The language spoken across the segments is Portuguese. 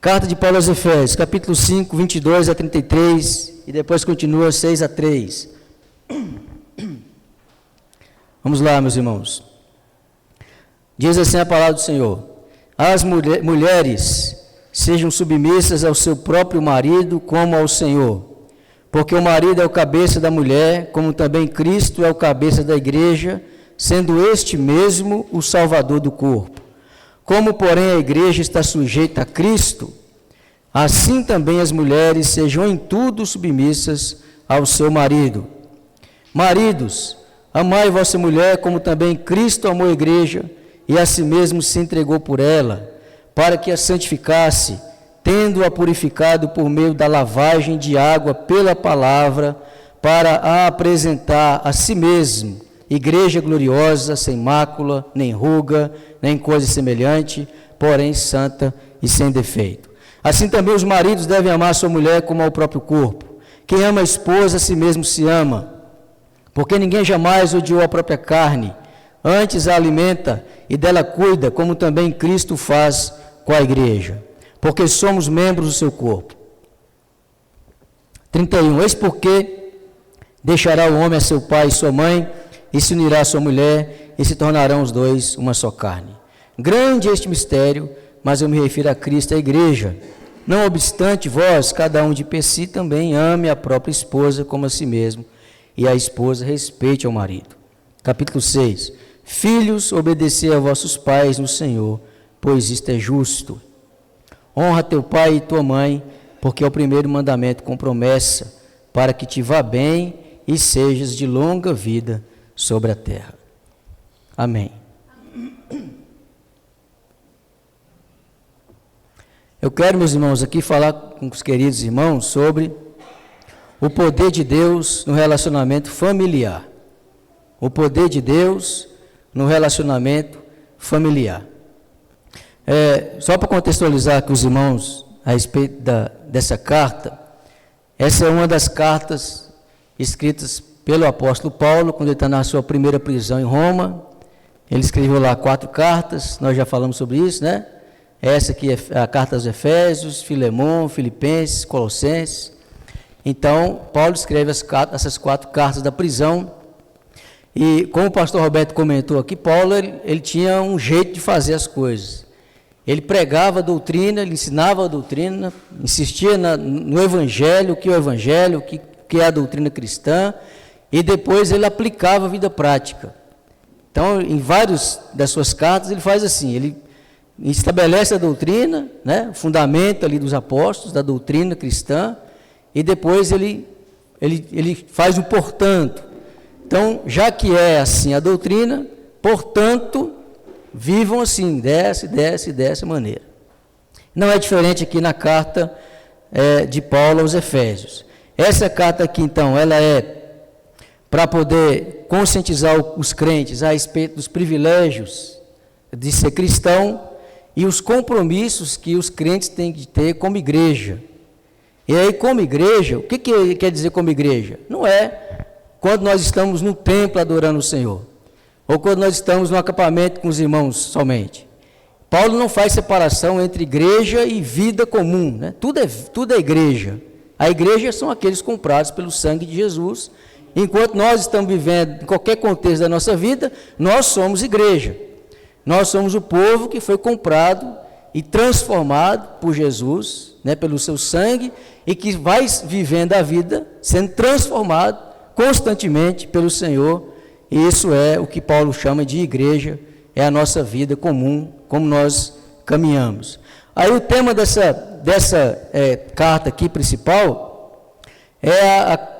Carta de Paulo aos Efésios, capítulo 5, 22 a 33, e depois continua 6 a 3. Vamos lá, meus irmãos. Diz assim a palavra do Senhor: as mulheres sejam submissas ao seu próprio marido como ao Senhor, porque o marido é o cabeça da mulher, como também Cristo é o cabeça da igreja, sendo este mesmo o Salvador do corpo. Como, porém, a igreja está sujeita a Cristo, assim também as mulheres sejam em tudo submissas ao seu marido. Maridos, amai vossa mulher, como também Cristo amou a igreja e a si mesmo se entregou por ela, para que a santificasse, tendo-a purificado por meio da lavagem de água pela palavra, para a apresentar a si mesmo, igreja gloriosa, sem mácula, nem ruga, nem coisa semelhante, porém santa e sem defeito. Assim também os maridos devem amar sua mulher como ao próprio corpo. Quem ama a esposa, a si mesmo se ama, porque ninguém jamais odiou a própria carne, antes a alimenta e dela cuida, como também Cristo faz com a igreja, porque somos membros do seu corpo. 31. Eis porque deixará o homem a seu pai e sua mãe, e se unirá a sua mulher, e se tornarão os dois uma só carne. Grande é este mistério, mas eu me refiro a Cristo, a igreja. Não obstante, vós, cada um de per si, também ame a própria esposa como a si mesmo, e a esposa respeite ao marido. Capítulo 6. Filhos, obedecei a vossos pais no Senhor, pois isto é justo. Honra teu pai e tua mãe, porque é o primeiro mandamento com promessa, para que te vá bem e sejas de longa vida sobre a terra. Amém. Eu quero, meus irmãos, aqui falar com os queridos irmãos sobre o poder de Deus no relacionamento familiar. O poder de Deus no relacionamento familiar. Só para contextualizar aqui os irmãos a respeito dessa carta, essa é uma das cartas escritas pelo apóstolo Paulo, quando ele está na sua primeira prisão em Roma. Ele escreveu lá 4 cartas, nós já falamos sobre isso, né? Essa aqui é a carta aos Efésios, Filemão, Filipenses, Colossenses. Então, Paulo escreve essas 4 cartas da prisão. E como o pastor Roberto comentou aqui, Paulo ele tinha um jeito de fazer as coisas. Ele pregava a doutrina, ele ensinava a doutrina, insistia no evangelho, o que é o evangelho, o que é a doutrina cristã, e depois ele aplicava a vida prática. Então, em várias das suas cartas, ele faz assim, ele estabelece a doutrina, né, o fundamento ali dos apóstolos, da doutrina cristã, e depois ele faz o portanto. Então, já que é assim a doutrina, portanto, vivam assim, dessa maneira. Não é diferente aqui na carta de Paulo aos Efésios. Essa carta aqui, então, ela é para poder conscientizar os crentes a respeito dos privilégios de ser cristão e os compromissos que os crentes têm de ter como igreja. E aí, como igreja, o que quer dizer como igreja? Não é quando nós estamos no templo adorando o Senhor, ou quando nós estamos no acampamento com os irmãos somente. Paulo não faz separação entre igreja e vida comum, né? Tudo é igreja. A igreja são aqueles comprados pelo sangue de Jesus. Enquanto nós estamos vivendo em qualquer contexto da nossa vida, nós somos igreja. Nós somos o povo que foi comprado e transformado por Jesus, né, pelo seu sangue, e que vai vivendo a vida sendo transformado constantemente pelo Senhor. E isso é o que Paulo chama de igreja, é a nossa vida comum, como nós caminhamos. Aí o tema dessa carta aqui principal é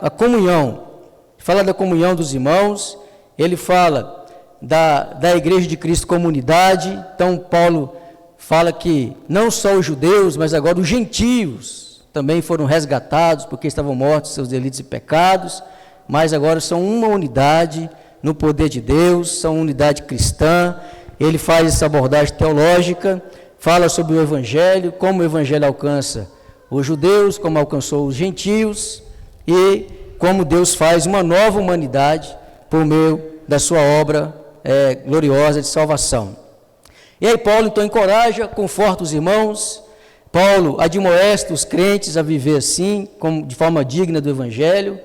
a comunhão. Fala da comunhão dos irmãos, ele fala da igreja de Cristo comunidade. Então Paulo fala que não só os judeus, mas agora os gentios também foram resgatados, porque estavam mortos seus delitos e pecados, mas agora são uma unidade no poder de Deus, são unidade cristã. Ele faz essa abordagem teológica, fala sobre o evangelho, como o evangelho alcança os judeus, como alcançou os gentios, e como Deus faz uma nova humanidade por meio da sua obra gloriosa de salvação. E aí Paulo então encoraja, conforta os irmãos, Paulo admoesta os crentes a viver assim, de forma digna do Evangelho.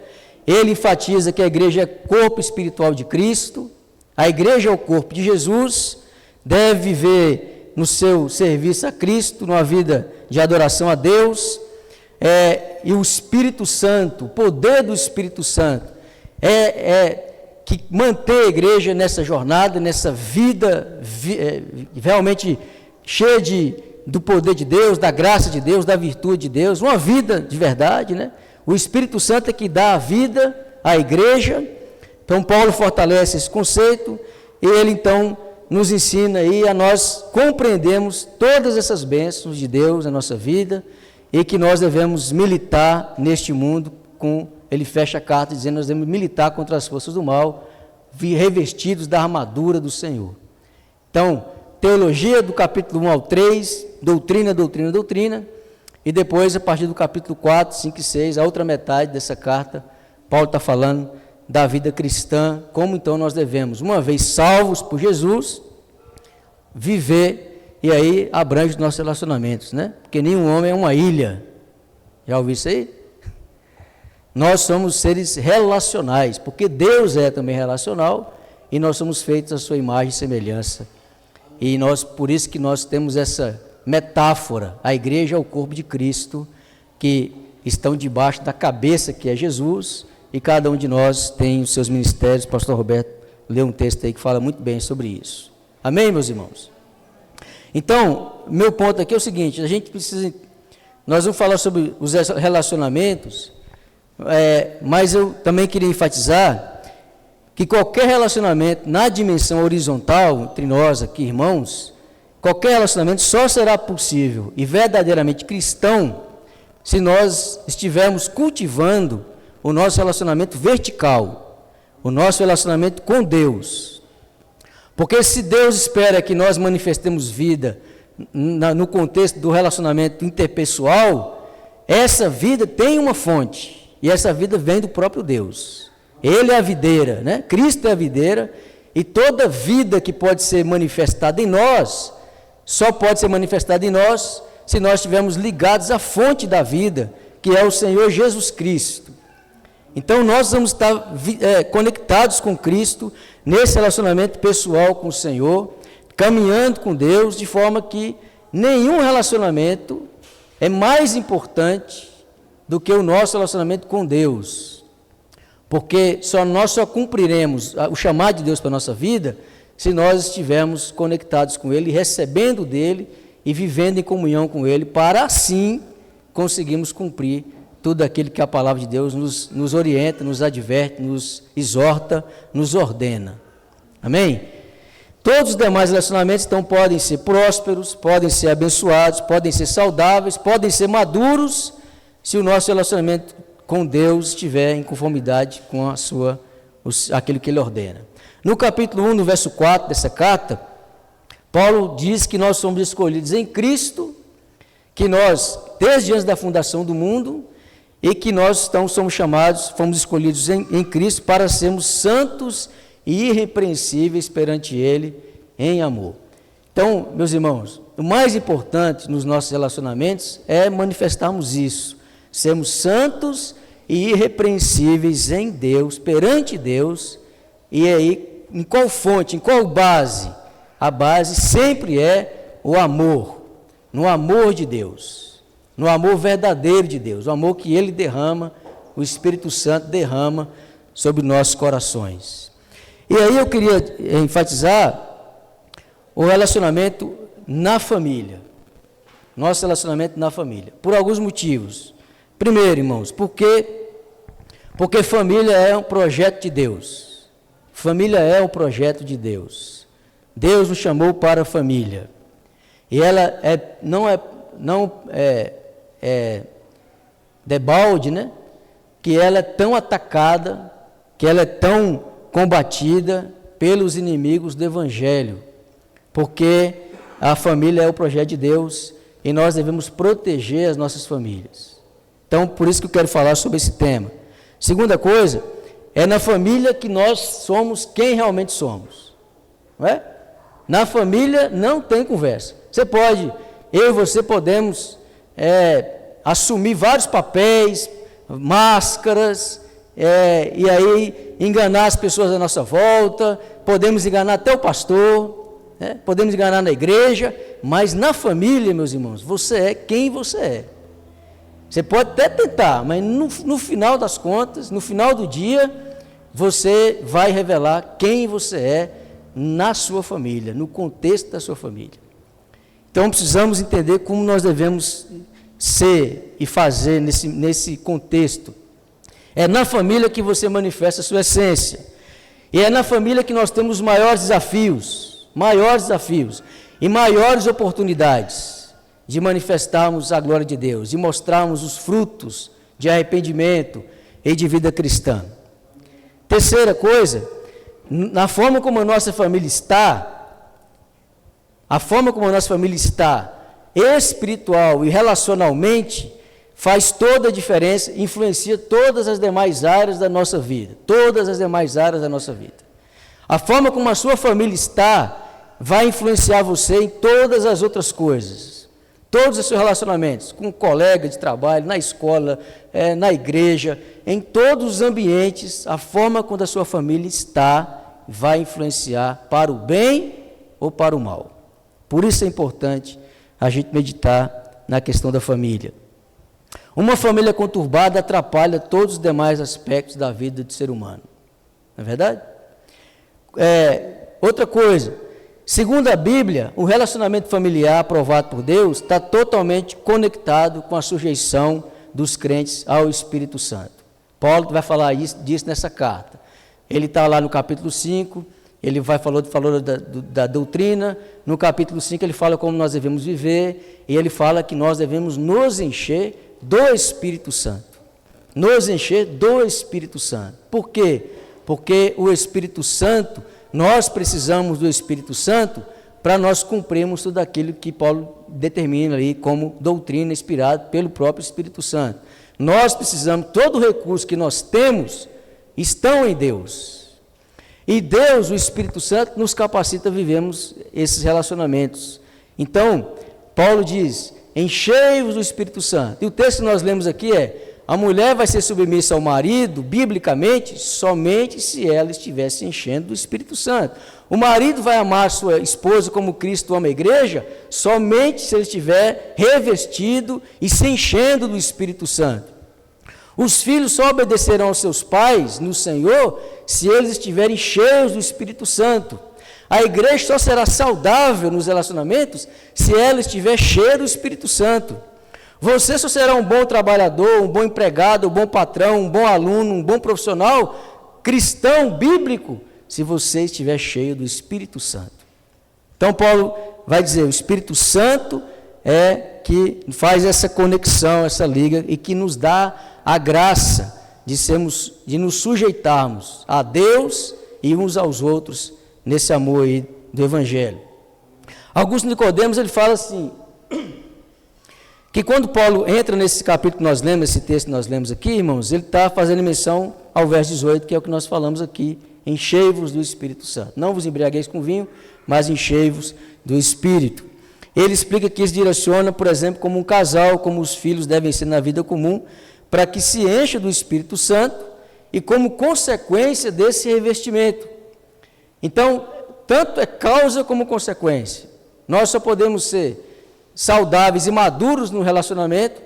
Ele enfatiza que a igreja é corpo espiritual de Cristo, a igreja é o corpo de Jesus, deve viver no seu serviço a Cristo, numa vida de adoração a Deus, e o Espírito Santo, o poder do Espírito Santo, que mantém a igreja nessa jornada, nessa vida realmente cheia do poder de Deus, da graça de Deus, da virtude de Deus, uma vida de verdade, né? O Espírito Santo é que dá a vida à igreja. Então Paulo fortalece esse conceito e ele então nos ensina aí a nós compreendermos todas essas bênçãos de Deus na nossa vida e que nós devemos militar neste mundo ele fecha a carta dizendo que nós devemos militar contra as forças do mal, revestidos da armadura do Senhor. Então, teologia do capítulo 1 ao 3, doutrina, doutrina, doutrina, e depois, a partir do capítulo 4, 5 e 6, a outra metade dessa carta, Paulo está falando da vida cristã, como então nós devemos, uma vez salvos por Jesus, viver, e aí abrange os nossos relacionamentos, né? Porque nenhum homem é uma ilha. Já ouviu isso aí? Nós somos seres relacionais, porque Deus é também relacional, e nós somos feitos à sua imagem e semelhança. E por isso que nós temos essa metáfora, a igreja é o corpo de Cristo, que estão debaixo da cabeça que é Jesus, e cada um de nós tem os seus ministérios. O pastor Roberto leu um texto aí que fala muito bem sobre isso. Amém, meus irmãos? Então, meu ponto aqui é o seguinte, nós vamos falar sobre os relacionamentos, mas eu também queria enfatizar que qualquer relacionamento na dimensão horizontal, entre nós aqui, irmãos, qualquer relacionamento só será possível e verdadeiramente cristão se nós estivermos cultivando o nosso relacionamento vertical, o nosso relacionamento com Deus. Porque se Deus espera que nós manifestemos vida no contexto do relacionamento interpessoal, essa vida tem uma fonte, e essa vida vem do próprio Deus. Ele é a videira, né? Cristo é a videira, e toda vida que pode ser manifestada em nós, só pode ser manifestada em nós se nós estivermos ligados à fonte da vida, que é o Senhor Jesus Cristo. Então nós vamos estar conectados com Cristo, nesse relacionamento pessoal com o Senhor, caminhando com Deus, de forma que nenhum relacionamento é mais importante do que o nosso relacionamento com Deus. Porque nós só cumpriremos o chamado de Deus para a nossa vida se nós estivermos conectados com Ele, recebendo dEle e vivendo em comunhão com Ele, para assim conseguirmos cumprir tudo aquilo que a palavra de Deus nos orienta, nos adverte, nos exorta, nos ordena. Amém? Todos os demais relacionamentos então podem ser prósperos, podem ser abençoados, podem ser saudáveis, podem ser maduros, se o nosso relacionamento com Deus estiver em conformidade com aquilo que Ele ordena. No capítulo 1, no verso 4 dessa carta, Paulo diz que nós somos escolhidos em Cristo, que nós, desde antes da fundação do mundo, e que nós então fomos escolhidos em Cristo para sermos santos e irrepreensíveis perante Ele em amor. Então, meus irmãos, o mais importante nos nossos relacionamentos é manifestarmos isso, sermos santos e irrepreensíveis em Deus, perante Deus. E aí, em qual fonte, em qual base? A base sempre é o amor, no amor de Deus, no amor verdadeiro de Deus, o amor que Ele derrama, o Espírito Santo derrama sobre nossos corações. E aí eu queria enfatizar o relacionamento na família, nosso relacionamento na família, por alguns motivos. Primeiro, irmãos, porque família é um projeto de Deus. Família é um projeto de Deus. Deus nos chamou para a família. E ela não é debalde, né? Que ela é tão atacada, que ela é tão combatida pelos inimigos do Evangelho. Porque a família é o projeto de Deus e nós devemos proteger as nossas famílias. Então, por isso que eu quero falar sobre esse tema. Segunda coisa, é na família que nós somos quem realmente somos. Não é? Na família não tem conversa. Eu e você podemos assumir vários papéis, máscaras, e aí enganar as pessoas à nossa volta, podemos enganar até o pastor, podemos enganar na igreja, mas na família, meus irmãos, você é quem você é. Você pode até tentar, mas no final das contas, no final do dia, você vai revelar quem você é na sua família, no contexto da sua família. Então precisamos entender como nós devemos ser e fazer nesse contexto. É na família que você manifesta a sua essência. E é na família que nós temos maiores desafios e maiores oportunidades de manifestarmos a glória de Deus, de mostrarmos os frutos de arrependimento e de vida cristã. Terceira coisa, na forma como a nossa família está, espiritual e relacionalmente, faz toda a diferença, influencia todas as demais áreas da nossa vida. A forma como a sua família está, vai influenciar você em todas as outras coisas. Todos os seus relacionamentos, com colega de trabalho, na escola, na igreja, em todos os ambientes, a forma como a sua família está, vai influenciar para o bem ou para o mal. Por isso é importante a gente meditar na questão da família. Uma família conturbada atrapalha todos os demais aspectos da vida do ser humano. Não é verdade? Outra coisa, segundo a Bíblia, o relacionamento familiar aprovado por Deus está totalmente conectado com a sujeição dos crentes ao Espírito Santo. Paulo vai falar disso nessa carta. Ele está lá no capítulo 5, ele falou da doutrina. No capítulo 5 ele fala como nós devemos viver, e ele fala que nós devemos nos encher do Espírito Santo. Por quê? Porque o Espírito Santo, nós precisamos do Espírito Santo para nós cumprirmos tudo aquilo que Paulo determina ali como doutrina inspirada pelo próprio Espírito Santo. Nós precisamos, todo o recurso que nós temos, estão em Deus. E Deus, o Espírito Santo, nos capacita a vivermos esses relacionamentos. Então, Paulo diz, enchei-vos do Espírito Santo. E o texto que nós lemos aqui a mulher vai ser submissa ao marido, biblicamente, somente se ela estiver se enchendo do Espírito Santo. O marido vai amar sua esposa como Cristo ama a igreja, somente se ele estiver revestido e se enchendo do Espírito Santo. Os filhos só obedecerão aos seus pais no Senhor se eles estiverem cheios do Espírito Santo. A igreja só será saudável nos relacionamentos se ela estiver cheia do Espírito Santo. Você só será um bom trabalhador, um bom empregado, um bom patrão, um bom aluno, um bom profissional, cristão, bíblico, se você estiver cheio do Espírito Santo. Então Paulo vai dizer, o Espírito Santo é que faz essa conexão, essa liga, e que nos dá a graça de nos sujeitarmos a Deus e uns aos outros nesse amor aí do Evangelho. Augusto Nicodemos, ele fala assim, que quando Paulo entra nesse capítulo que nós lemos, esse texto que nós lemos aqui, irmãos, ele está fazendo menção ao verso 18, que é o que nós falamos aqui, enchei-vos do Espírito Santo. Não vos embriagueis com vinho, mas enchei-vos do Espírito. Ele explica que isso direciona, por exemplo, como um casal, como os filhos devem ser na vida comum, para que se encha do Espírito Santo e como consequência desse revestimento. Então, tanto é causa como consequência. Nós só podemos ser saudáveis e maduros no relacionamento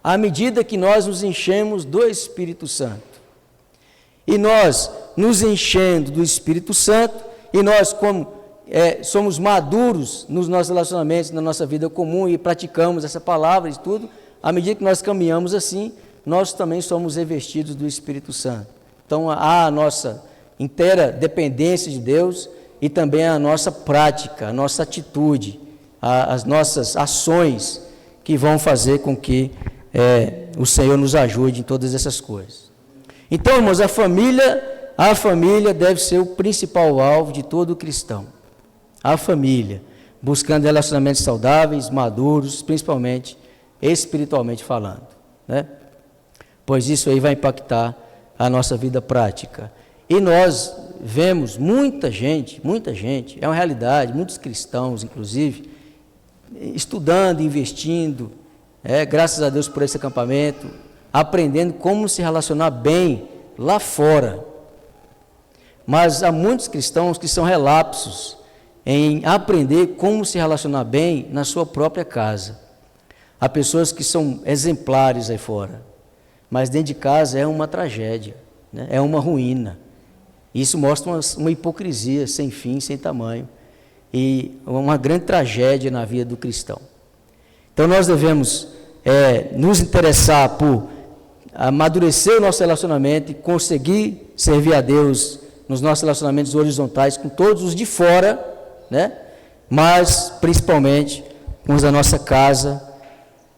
à medida que nós nos enchemos do Espírito Santo. E nós, nos enchendo do Espírito Santo, e nós, como somos maduros nos nossos relacionamentos, na nossa vida comum, e praticamos essa palavra e tudo, à medida que nós caminhamos assim, nós também somos revestidos do Espírito Santo. Então, há a nossa inteira dependência de Deus e também a nossa prática, a nossa atitude, as nossas ações que vão fazer com que o Senhor nos ajude em todas essas coisas. Então, irmãos, a família deve ser o principal alvo de todo cristão. A família, buscando relacionamentos saudáveis, maduros, principalmente espiritualmente falando, né? Pois isso aí vai impactar a nossa vida prática. E nós vemos muita gente, é uma realidade, muitos cristãos, inclusive, estudando, investindo graças a Deus por esse acampamento, aprendendo como se relacionar bem lá fora. Mas há muitos cristãos que são relapsos em aprender como se relacionar bem na sua própria casa. Há pessoas que são exemplares aí fora, mas dentro de casa é uma tragédia, né? É uma ruína. Isso mostra uma hipocrisia sem fim, sem tamanho, e uma grande tragédia na vida do cristão. Então nós devemos nos interessar por amadurecer o nosso relacionamento e conseguir servir a Deus nos nossos relacionamentos horizontais com todos os de fora, né? Mas principalmente com os da nossa casa,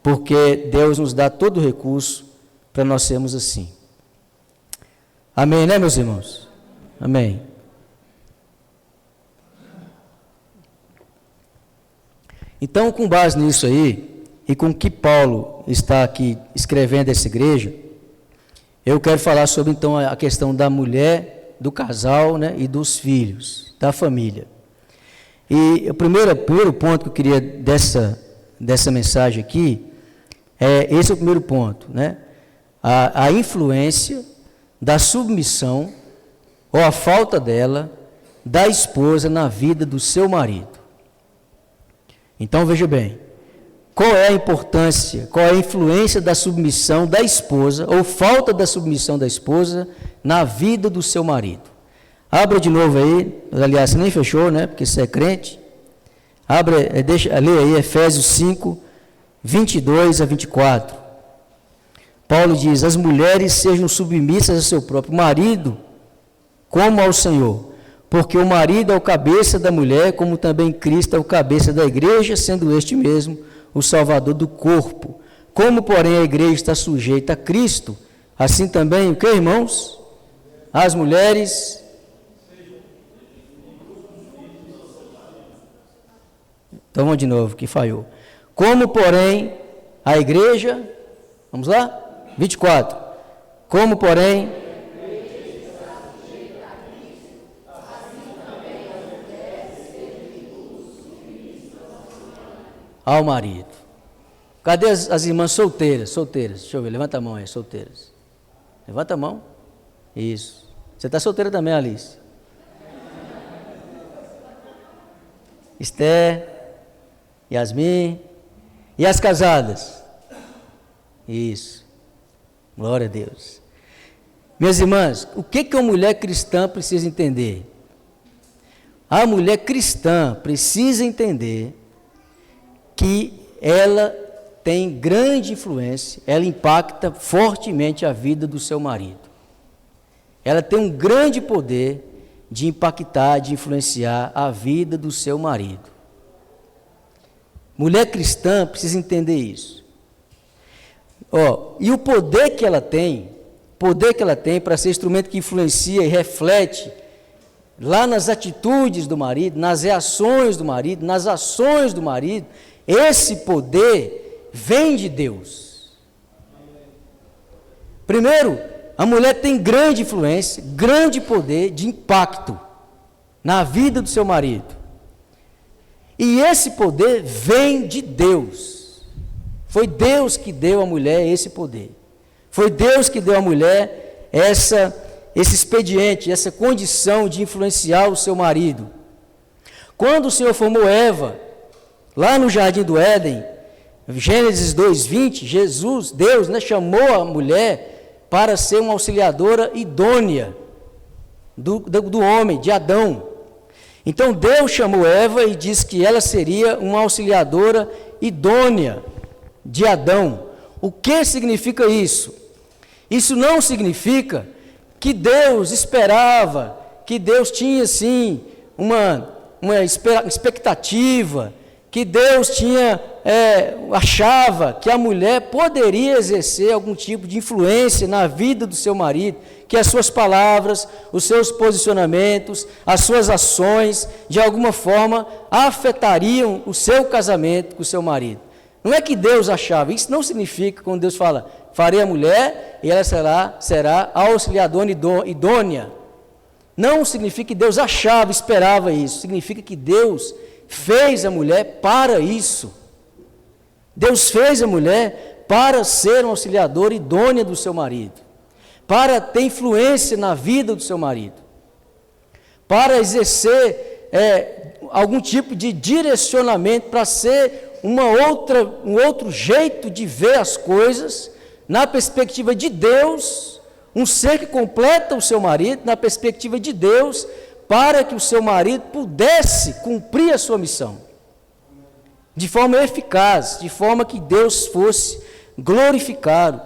porque Deus nos dá todo o recurso para nós sermos assim. Amém, né, meus irmãos? Amém. Então, com base nisso aí, e com o que Paulo está aqui escrevendo essa igreja, eu quero falar sobre, então, a questão da mulher, do casal, né, e dos filhos, da família. E o primeiro ponto que eu queria dessa mensagem aqui, esse é o primeiro ponto, né? A influência da submissão, ou a falta dela, da esposa na vida do seu marido. Então, veja bem, qual é a importância, qual é a influência da submissão da esposa, ou falta da submissão da esposa, na vida do seu marido. Abra de novo aí, aliás, você nem fechou, né, porque você é crente. Lê aí Efésios 5, 22 a 24. Paulo diz: as mulheres sejam submissas ao seu próprio marido, como ao Senhor, porque o marido é o cabeça da mulher, como também Cristo é o cabeça da igreja, sendo este mesmo o salvador do corpo. Como, porém, a igreja está sujeita a Cristo, assim também, o que, irmãos? As mulheres... Então, vamos de novo, que falhou. Como, porém, a igreja... Vamos lá? 24. Como, porém... ao marido. Cadê as irmãs solteiras? Solteiras, deixa eu ver, levanta a mão aí, solteiras. Levanta a mão. Isso. Você está solteira também, Alice? Esther, Yasmin. E as casadas? Isso. Glória a Deus. Minhas irmãs, o que uma mulher cristã precisa entender? A mulher cristã precisa entender que ela tem grande influência, ela impacta fortemente a vida do seu marido. Ela tem um grande poder de impactar, de influenciar a vida do seu marido. Mulher cristã precisa entender isso. E o poder que ela tem para ser instrumento que influencia e reflete lá nas atitudes do marido, nas reações do marido, nas ações do marido, esse poder vem de Deus. Primeiro, a mulher tem grande influência, grande poder de impacto na vida do seu marido. E esse poder vem de Deus. Foi Deus que deu à mulher esse poder. Foi Deus que deu à mulher esse expediente, essa condição de influenciar o seu marido. Quando o Senhor formou Eva, lá no Jardim do Éden, Gênesis 2:20, Deus, né, chamou a mulher para ser uma auxiliadora idônea do homem, de Adão. Então Deus chamou Eva e disse que ela seria uma auxiliadora idônea de Adão. O que significa isso? Isso não significa que Deus esperava, que Deus tinha sim uma expectativa, que Deus achava que a mulher poderia exercer algum tipo de influência na vida do seu marido, que as suas palavras, os seus posicionamentos, as suas ações, de alguma forma, afetariam o seu casamento com o seu marido. Não é que Deus achava, isso não significa, quando Deus fala, farei a mulher e ela será a auxiliadora idônea. Não significa que Deus achava, esperava isso, significa que Deus fez a mulher para isso. Deus fez a mulher para ser uma auxiliadora idônea do seu marido, para ter influência na vida do seu marido, para exercer algum tipo de direcionamento, para ser um outro jeito de ver as coisas, na perspectiva de Deus, um ser que completa o seu marido, na perspectiva de Deus, para que o seu marido pudesse cumprir a sua missão, de forma eficaz, de forma que Deus fosse glorificado.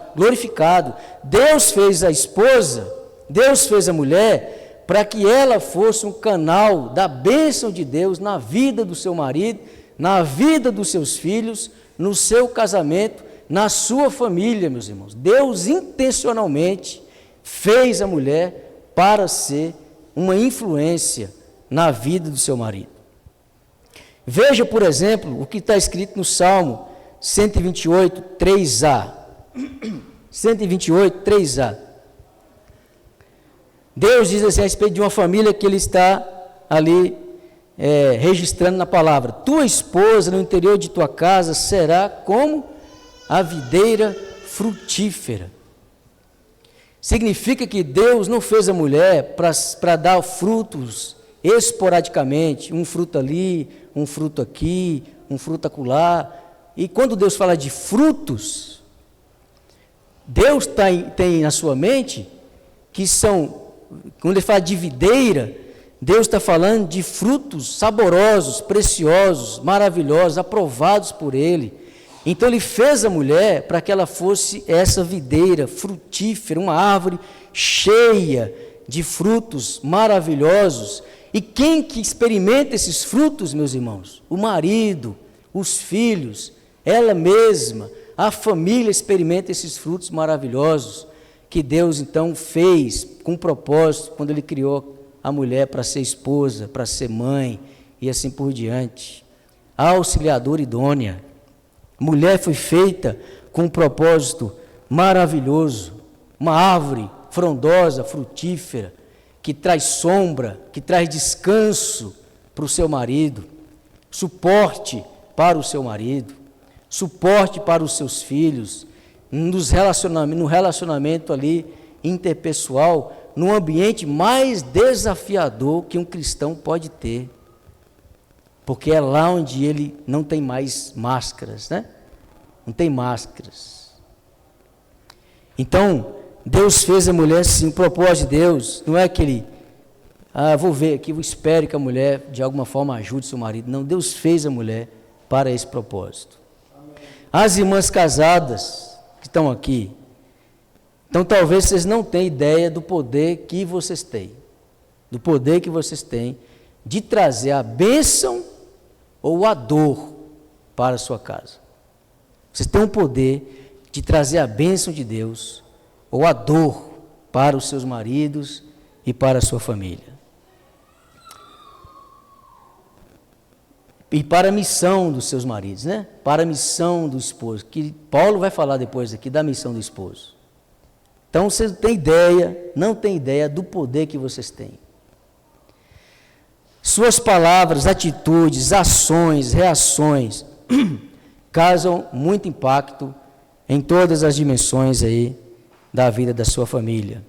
Deus fez a esposa, Deus fez a mulher, para que ela fosse um canal da bênção de Deus na vida do seu marido, na vida dos seus filhos, no seu casamento, na sua família, meus irmãos. Deus intencionalmente fez a mulher para ser uma influência na vida do seu marido. Veja, por exemplo, o que está escrito no Salmo 128, 3a. 128, 3a. Deus diz assim a respeito de uma família que ele está ali registrando na palavra: tua esposa no interior de tua casa será como a videira frutífera. Significa que Deus não fez a mulher para dar frutos esporadicamente, um fruto ali, um fruto aqui, um fruto acolá. E quando Deus fala de frutos, Deus tem na sua mente que são, quando ele fala de videira, Deus está falando de frutos saborosos, preciosos, maravilhosos, aprovados por Ele. Então Ele fez a mulher para que ela fosse essa videira frutífera, uma árvore cheia de frutos maravilhosos. E quem que experimenta esses frutos, meus irmãos? O marido, os filhos, ela mesma, a família experimenta esses frutos maravilhosos que Deus então fez com propósito quando Ele criou a mulher para ser esposa, para ser mãe e assim por diante. A auxiliadora idônea. A mulher foi feita com um propósito maravilhoso, uma árvore frondosa, frutífera, que traz sombra, que traz descanso para o seu marido, suporte para o seu marido, suporte para os seus filhos, no relacionamento ali interpessoal, no ambiente mais desafiador que um cristão pode ter, porque é lá onde ele não tem mais máscaras, né? Não tem máscaras. Então, Deus fez a mulher assim, o propósito de Deus não é que ele, vou ver aqui, espero que a mulher de alguma forma ajude seu marido. Não, Deus fez a mulher para esse propósito. Amém. As irmãs casadas que estão aqui, então talvez vocês não tenham ideia do poder que vocês têm, de trazer a bênção ou a dor para a sua casa. Vocês têm o poder de trazer a bênção de Deus ou a dor para os seus maridos e para a sua família. E para a missão dos seus maridos, né? Para a missão do esposo, que Paulo vai falar depois aqui da missão do esposo. Então, vocês não têm ideia do poder que vocês têm. Suas palavras, atitudes, ações, reações causam muito impacto em todas as dimensões aí da vida da sua família.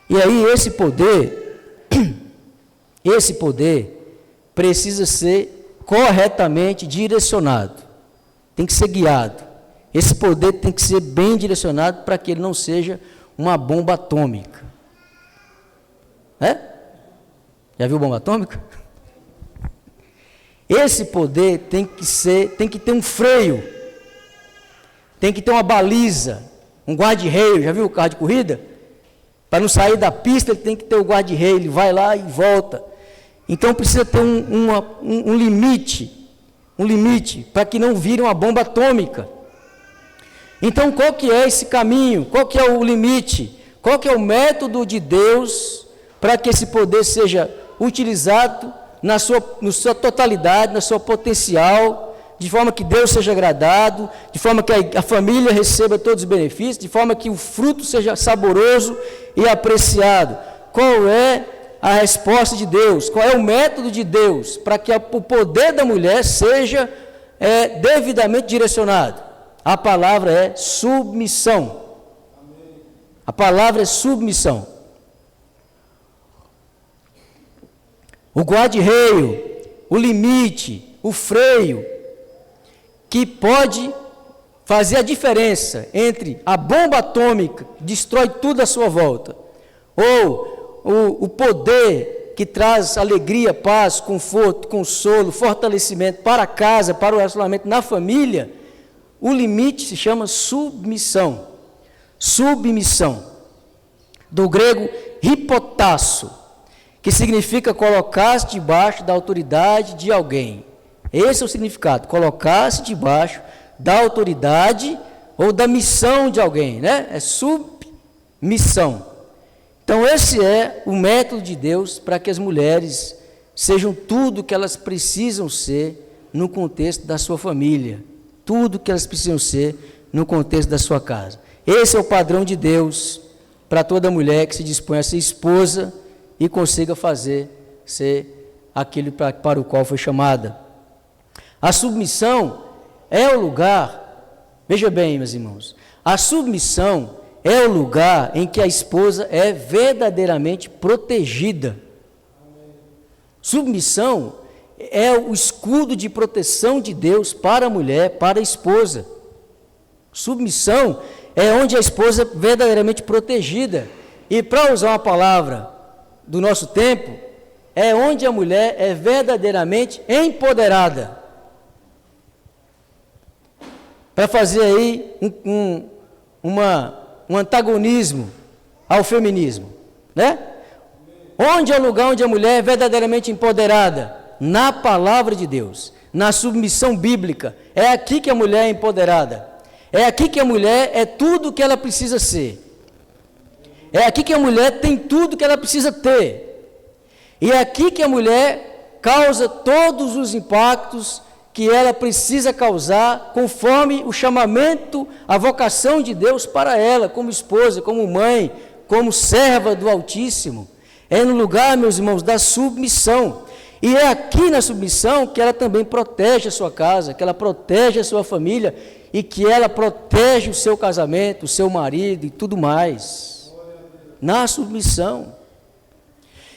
E aí esse poder precisa ser corretamente direcionado, tem que ser guiado. Esse poder tem que ser bem direcionado para que ele não seja uma bomba atômica. Já viu bomba atômica? Esse poder tem que ter um freio, tem que ter uma baliza, um guarda-reio. Já viu o carro de corrida? Para não sair da pista, ele tem que ter o guarda-reio, ele vai lá e volta. Então precisa ter um limite para que não vire uma bomba atômica. Então qual que é esse caminho? Qual que é o limite? Qual que é o método de Deus para que esse poder seja utilizado na sua totalidade, na sua potencial, de forma que Deus seja agradado, de forma que a família receba todos os benefícios, de forma que o fruto seja saboroso e apreciado? Qual é a resposta de Deus? Qual é o método de Deus para que o poder da mulher seja é devidamente direcionado. A palavra é submissão. A palavra é submissão. O guarda-reio, o limite, o freio, que pode fazer a diferença entre a bomba atômica, que destrói tudo à sua volta, ou o poder que traz alegria, paz, conforto, consolo, fortalecimento para a casa, para o relacionamento na família. O limite se chama submissão. Submissão. Do grego hipotasso, que significa colocar-se debaixo da autoridade de alguém. Esse é o significado, colocar-se debaixo da autoridade ou da missão de alguém, né? É submissão. Então esse é o método de Deus para que as mulheres sejam tudo que elas precisam ser no contexto da sua família, tudo que elas precisam ser no contexto da sua casa. Esse é o padrão de Deus para toda mulher que se dispõe a ser esposa e consiga ser aquilo para o qual foi chamada. A submissão é o lugar, veja bem, meus irmãos, a submissão é o lugar em que a esposa é verdadeiramente protegida. Submissão é o escudo de proteção de Deus para a mulher, para a esposa. Submissão é onde a esposa é verdadeiramente protegida. E para usar uma palavra do nosso tempo, é onde a mulher é verdadeiramente empoderada. Para fazer aí um antagonismo ao feminismo, né? Onde é o lugar onde a mulher é verdadeiramente empoderada? Na palavra de Deus, na submissão bíblica. É aqui que a mulher é empoderada. É aqui que a mulher é tudo o que ela precisa ser. É aqui que a mulher tem tudo que ela precisa ter. E é aqui que a mulher causa todos os impactos que ela precisa causar conforme o chamamento, a vocação de Deus para ela, como esposa, como mãe, como serva do Altíssimo. É no lugar, meus irmãos, da submissão. E é aqui na submissão que ela também protege a sua casa, que ela protege a sua família e que ela protege o seu casamento, o seu marido e tudo mais. Na submissão.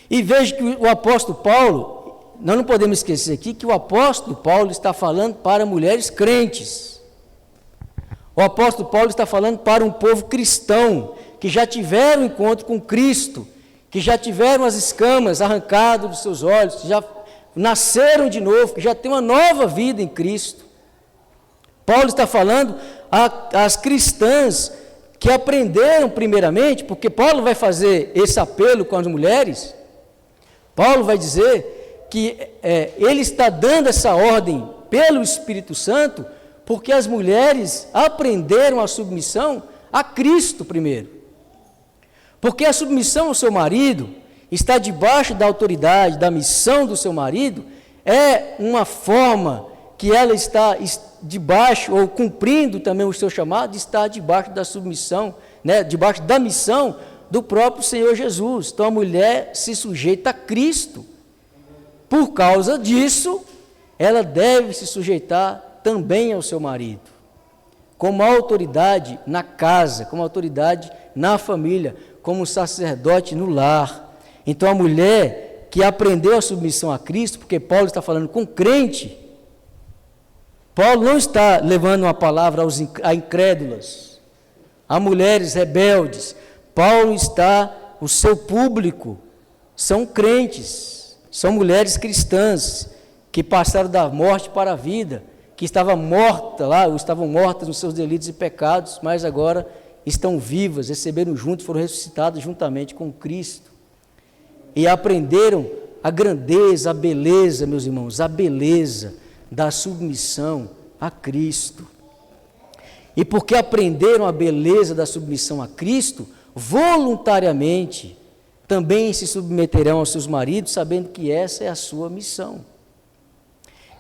E veja que o apóstolo Paulo, nós não podemos esquecer aqui que o apóstolo Paulo está falando para mulheres crentes. O apóstolo Paulo está falando para um povo cristão, que já tiveram um encontro com Cristo, que já tiveram as escamas arrancadas dos seus olhos, que já nasceram de novo, que já têm uma nova vida em Cristo. Paulo está falando às cristãs que aprenderam primeiramente, porque Paulo vai fazer esse apelo com as mulheres. Paulo vai dizer que ele está dando essa ordem pelo Espírito Santo, porque as mulheres aprenderam a submissão a Cristo primeiro. Porque a submissão ao seu marido, está debaixo da autoridade, da missão do seu marido, é uma forma que ela está debaixo, ou cumprindo também o seu chamado, está debaixo da submissão, né, debaixo da missão do próprio Senhor Jesus. Então a mulher se sujeita a Cristo. Por causa disso, ela deve se sujeitar também ao seu marido, como autoridade na casa, como autoridade na família, como sacerdote no lar. Então a mulher que aprendeu a submissão a Cristo, porque Paulo está falando com crente, Paulo não está levando uma palavra a incrédulas, a mulheres rebeldes. Paulo está, o seu público são crentes, são mulheres cristãs que passaram da morte para a vida, que estavam mortas lá, ou estavam mortas nos seus delitos e pecados, mas agora estão vivas, receberam juntos, foram ressuscitadas juntamente com Cristo. E aprenderam a grandeza, a beleza, meus irmãos, a beleza da submissão a Cristo. E porque aprenderam a beleza da submissão a Cristo, voluntariamente também se submeterão aos seus maridos, sabendo que essa é a sua missão.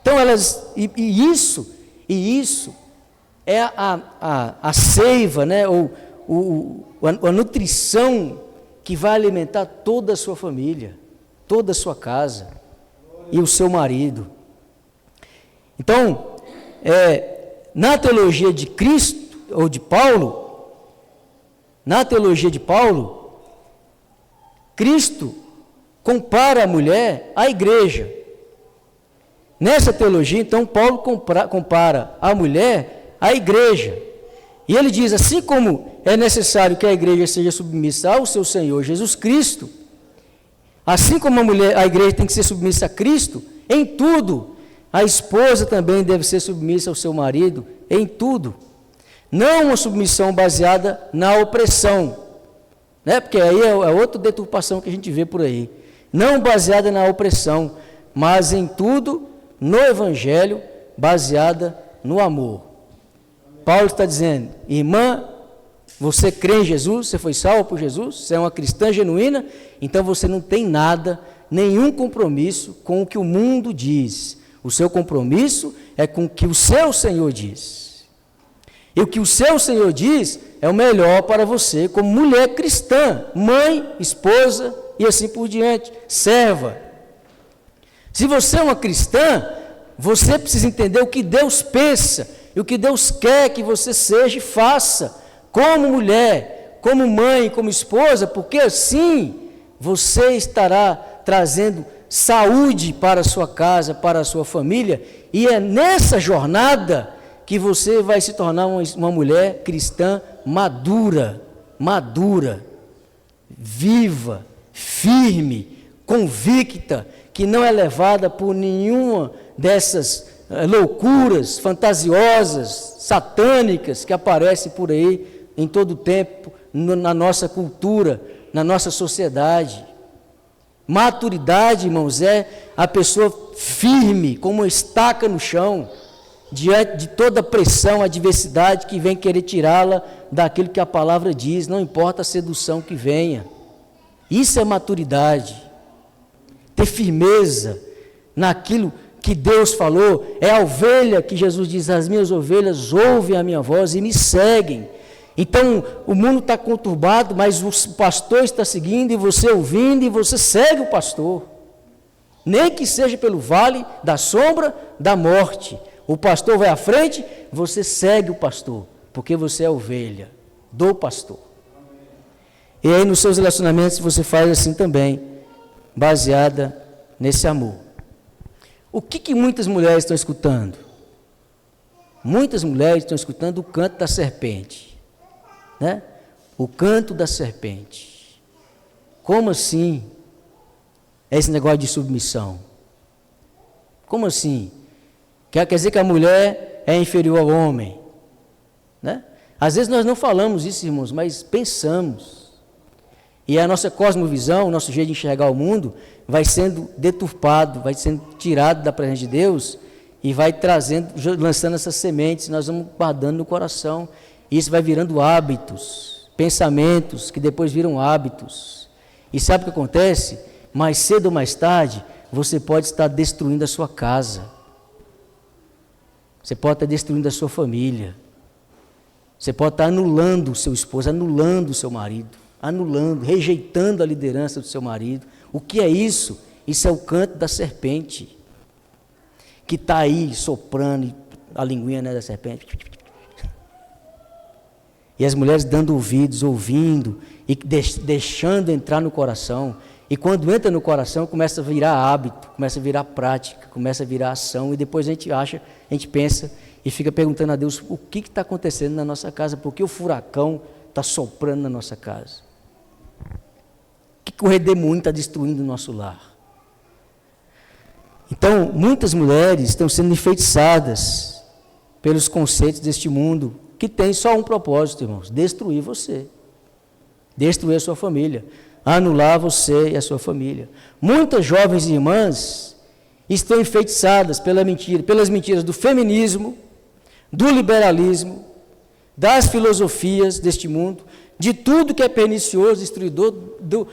Então elas, isso é a seiva, né, ou a nutrição que vai alimentar toda a sua família, toda a sua casa e o seu marido. Então, na teologia de Cristo, ou de Paulo, na teologia de Paulo, Cristo compara a mulher à igreja. Nessa teologia, então, Paulo compara a mulher à igreja. E ele diz, assim como é necessário que a igreja seja submissa ao seu Senhor Jesus Cristo, assim como a igreja tem que ser submissa a Cristo, em tudo, a esposa também deve ser submissa ao seu marido, em tudo. Não uma submissão baseada na opressão, né? Porque aí é outra deturpação que a gente vê por aí. Não baseada na opressão, mas em tudo, no Evangelho, baseada no amor. Paulo está dizendo, irmã, você crê em Jesus, você foi salvo por Jesus, você é uma cristã genuína, então você não tem nada, nenhum compromisso com o que o mundo diz. O seu compromisso é com o que o seu Senhor diz. E o que o seu Senhor diz é o melhor para você como mulher cristã, mãe, esposa e assim por diante, serva. Se você é uma cristã, você precisa entender o que Deus pensa e o que Deus quer que você seja e faça, como mulher, como mãe, como esposa, porque assim você estará trazendo saúde para a sua casa, para a sua família, e é nessa jornada que você vai se tornar uma mulher cristã madura, viva, firme, convicta, que não é levada por nenhuma dessas loucuras fantasiosas, satânicas que aparecem por aí em todo o tempo, na nossa cultura, na nossa sociedade. Maturidade, irmãos, é a pessoa firme, como uma estaca no chão, diante de toda a pressão, adversidade que vem querer tirá-la daquilo que a palavra diz, não importa a sedução que venha. Isso é maturidade. Ter firmeza naquilo que Deus falou, é a ovelha que Jesus diz, as minhas ovelhas ouvem a minha voz e me seguem. Então, o mundo está conturbado, mas o pastor está seguindo, e você ouvindo, e você segue o pastor. Nem que seja pelo vale da sombra da morte. O pastor vai à frente, você segue o pastor, porque você é ovelha do pastor. E aí, nos seus relacionamentos, você faz assim também, baseada nesse amor. O que muitas mulheres estão escutando? Muitas mulheres estão escutando o canto da serpente. Né? O canto da serpente. Como assim? Esse negócio de submissão. Como assim? Quer dizer que a mulher é inferior ao homem? Né? Às vezes nós não falamos isso, irmãos, mas pensamos. E a nossa cosmovisão, o nosso jeito de enxergar o mundo, vai sendo deturpado, vai sendo tirado da presença de Deus e vai trazendo, lançando essas sementes, nós vamos guardando no coração. E isso vai virando hábitos, pensamentos que depois viram hábitos. E sabe o que acontece? Mais cedo ou mais tarde, você pode estar destruindo a sua casa. Você pode estar destruindo a sua família. Você pode estar anulando o seu esposo, anulando o seu marido, anulando, rejeitando a liderança do seu marido. O que é isso? Isso é o canto da serpente, que está aí soprando a linguinha, né, da serpente. E as mulheres dando ouvidos, ouvindo, e deixando entrar no coração. E quando entra no coração, começa a virar hábito, começa a virar prática, começa a virar ação. E depois a gente pensa e fica perguntando a Deus, o que está acontecendo na nossa casa? Por que o furacão está soprando na nossa casa? O que o redemoinho está destruindo o nosso lar? Então, muitas mulheres estão sendo enfeitiçadas pelos conceitos deste mundo, que tem só um propósito, irmãos: destruir você, destruir a sua família, anular você e a sua família. Muitas jovens irmãs estão enfeitiçadas pelas mentiras do feminismo, do liberalismo, das filosofias deste mundo, de tudo que é pernicioso, destruidor, do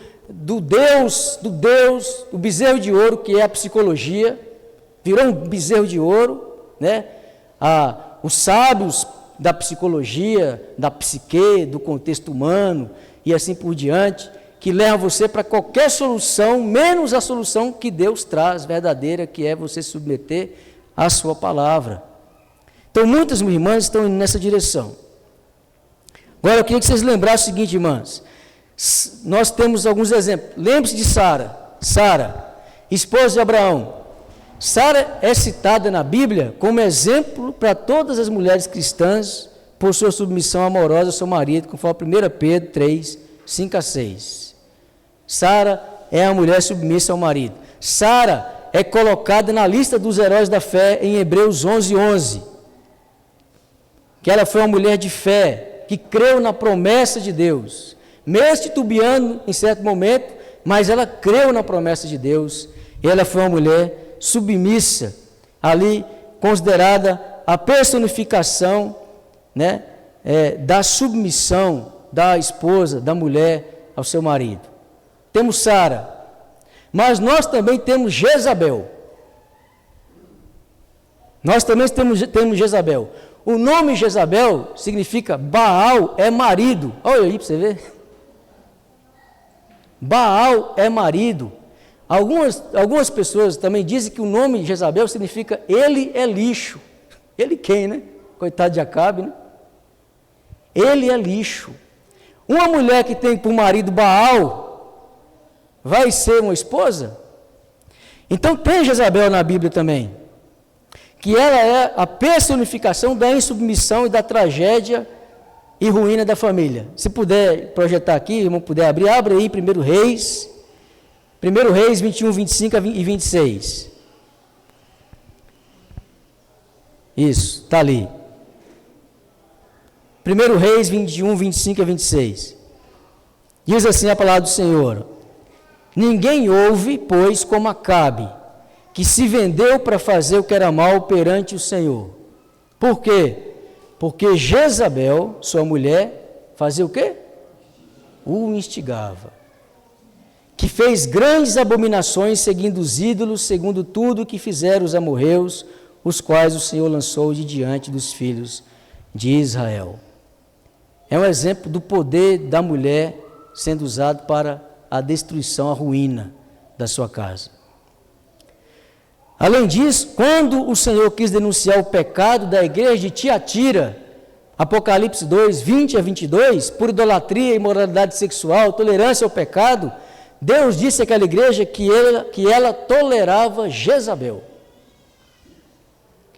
bezerro de ouro, que é a psicologia. Virou um bezerro de ouro, né? Os sábios da psicologia, da psique, do contexto humano e assim por diante, que levam você para qualquer solução, menos a solução que Deus traz, verdadeira, que é você se submeter à sua palavra. Então, muitas irmãs estão indo nessa direção. Agora, eu queria que vocês lembrassem o seguinte, irmãs. Nós temos alguns exemplos. Lembre-se de Sara. Sara, esposa de Abraão. Sara é citada na Bíblia como exemplo para todas as mulheres cristãs por sua submissão amorosa ao seu marido, conforme 1 Pedro 3, 5 a 6. Sara é a mulher submissa ao marido. Sara é colocada na lista dos heróis da fé em Hebreus 11, 11. Que ela foi uma mulher de fé, que creu na promessa de Deus, mesmo titubeando em certo momento, mas ela creu na promessa de Deus, e ela foi uma mulher submissa, ali considerada a personificação, né, da submissão da esposa, da mulher ao seu marido. Temos Sara, mas nós também temos Jezabel. Nós também temos Jezabel. O nome Jezabel significa Baal é marido. Olha aí para você ver. Baal é marido. Algumas pessoas também dizem que o nome Jezabel significa ele é lixo. Ele quem, né? Coitado de Acabe, né? Ele é lixo. Uma mulher que tem por marido Baal vai ser uma esposa? Então tem Jezabel na Bíblia também, que ela é a personificação da insubmissão e da tragédia e ruína da família. Se puder projetar aqui, irmão, puder abrir, abre aí 1 Reis 21, 25 e 26. Isso, está ali. 1 Reis 21, 25 e 26. Diz assim a palavra do Senhor: ninguém ouve, pois, como Acabe, que se vendeu para fazer o que era mal perante o Senhor. Por quê? Porque Jezabel, sua mulher, fazia o quê? O instigava. Que fez grandes abominações seguindo os ídolos, segundo tudo que fizeram os amorreus, os quais o Senhor lançou de diante dos filhos de Israel. É um exemplo do poder da mulher sendo usado para a destruição, a ruína da sua casa. Além disso, quando o Senhor quis denunciar o pecado da igreja de Tiatira, Apocalipse 2, 20 a 22, por idolatria, imoralidade sexual, tolerância ao pecado, Deus disse àquela igreja que ela tolerava Jezabel.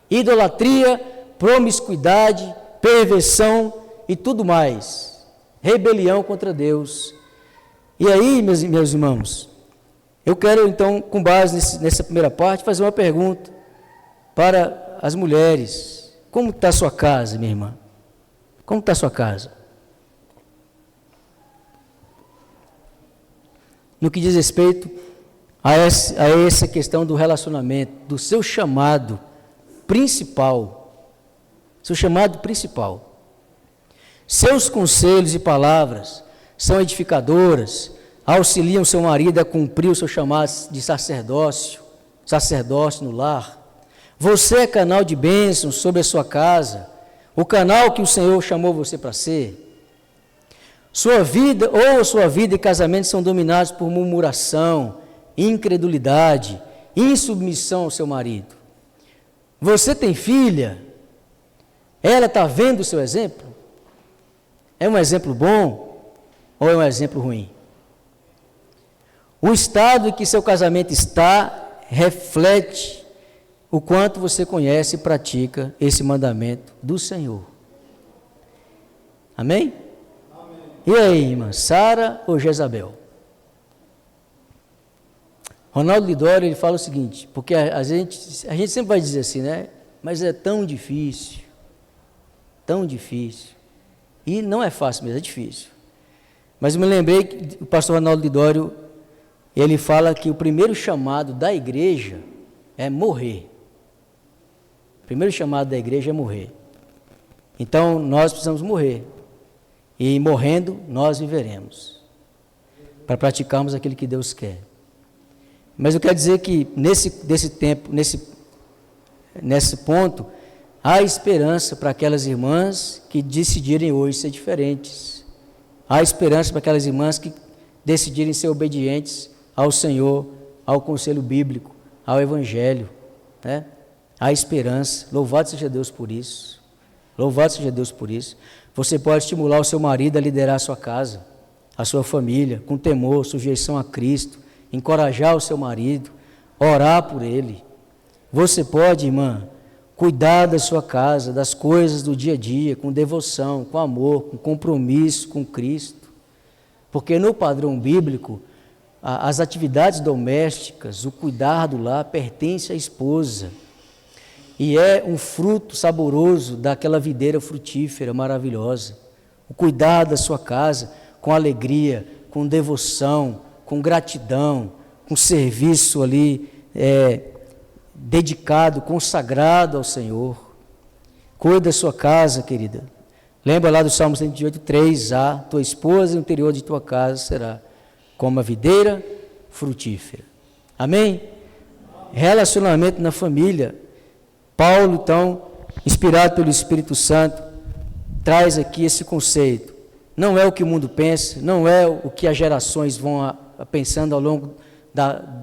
Idolatria, promiscuidade, perversão e tudo mais. Rebelião contra Deus. E aí, meus irmãos, eu quero então, com base nessa primeira parte, fazer uma pergunta para as mulheres. Como está a sua casa, minha irmã? Como está a sua casa? No que diz respeito a essa questão do relacionamento, do seu chamado principal. Seu chamado principal. Seus conselhos e palavras são edificadoras, auxiliam seu marido a cumprir o seu chamado de sacerdócio no lar. Você é canal de bênçãos sobre a sua casa, o canal que o Senhor chamou você para ser. Sua vida e casamento são dominados por murmuração, incredulidade, insubmissão ao seu marido. Você tem filha? Ela está vendo o seu exemplo? É um exemplo bom ou é um exemplo ruim? O estado em que seu casamento está reflete o quanto você conhece e pratica esse mandamento do Senhor. Amém? Amém. E aí, irmã, Sara ou Jezabel? Ronaldo Lidório, ele fala o seguinte, porque a gente sempre vai dizer assim, né? Mas é tão difícil. E não é fácil mesmo, é difícil. Mas eu me lembrei que o pastor Ronaldo Lidório, ele fala que o primeiro chamado da igreja é morrer. O primeiro chamado da igreja é morrer. Então, nós precisamos morrer. E morrendo, nós viveremos. Para praticarmos aquilo que Deus quer. Mas eu quero dizer que nesse ponto, há esperança para aquelas irmãs que decidirem hoje ser diferentes. Há esperança para aquelas irmãs que decidirem ser obedientes ao Senhor, ao conselho bíblico, ao Evangelho, né? há esperança. Louvado seja Deus por isso. Louvado seja Deus por isso. Você pode estimular o seu marido a liderar a sua casa, a sua família, com temor, sujeição a Cristo, encorajar o seu marido, orar por ele. Você pode, irmã, cuidar da sua casa, das coisas do dia a dia, com devoção, com amor, com compromisso com Cristo. Porque no padrão bíblico, as atividades domésticas, o cuidar do lar, pertence à esposa. E é um fruto saboroso daquela videira frutífera maravilhosa. O cuidar da sua casa com alegria, com devoção, com gratidão, com serviço ali dedicado, consagrado ao Senhor. Cuida da sua casa, querida. Lembra lá do Salmo 108, 3a, tua esposa no interior de tua casa será como a videira frutífera. Amém? Relacionamento na família. Paulo, então, inspirado pelo Espírito Santo, traz aqui esse conceito. Não é o que o mundo pensa, não é o que as gerações vão pensando ao longo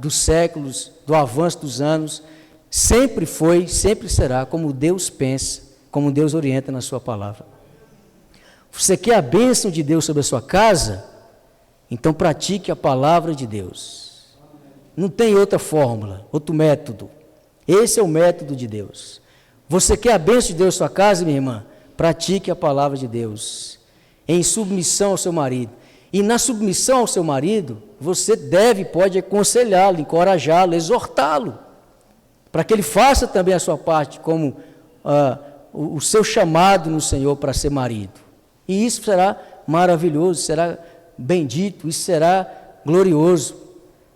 dos séculos, do avanço dos anos. Sempre foi, sempre será como Deus pensa, como Deus orienta na sua palavra. Você quer a bênção de Deus sobre a sua casa? Então pratique a palavra de Deus. Não tem outra fórmula, outro método. Esse é o método de Deus. Você quer a bênção de Deus na sua casa, minha irmã? Pratique a palavra de Deus, em submissão ao seu marido. E na submissão ao seu marido, você pode aconselhá-lo, encorajá-lo, exortá-lo, para que ele faça também a sua parte, como o seu chamado no Senhor para ser marido. E isso será maravilhoso, será bendito, isso será glorioso.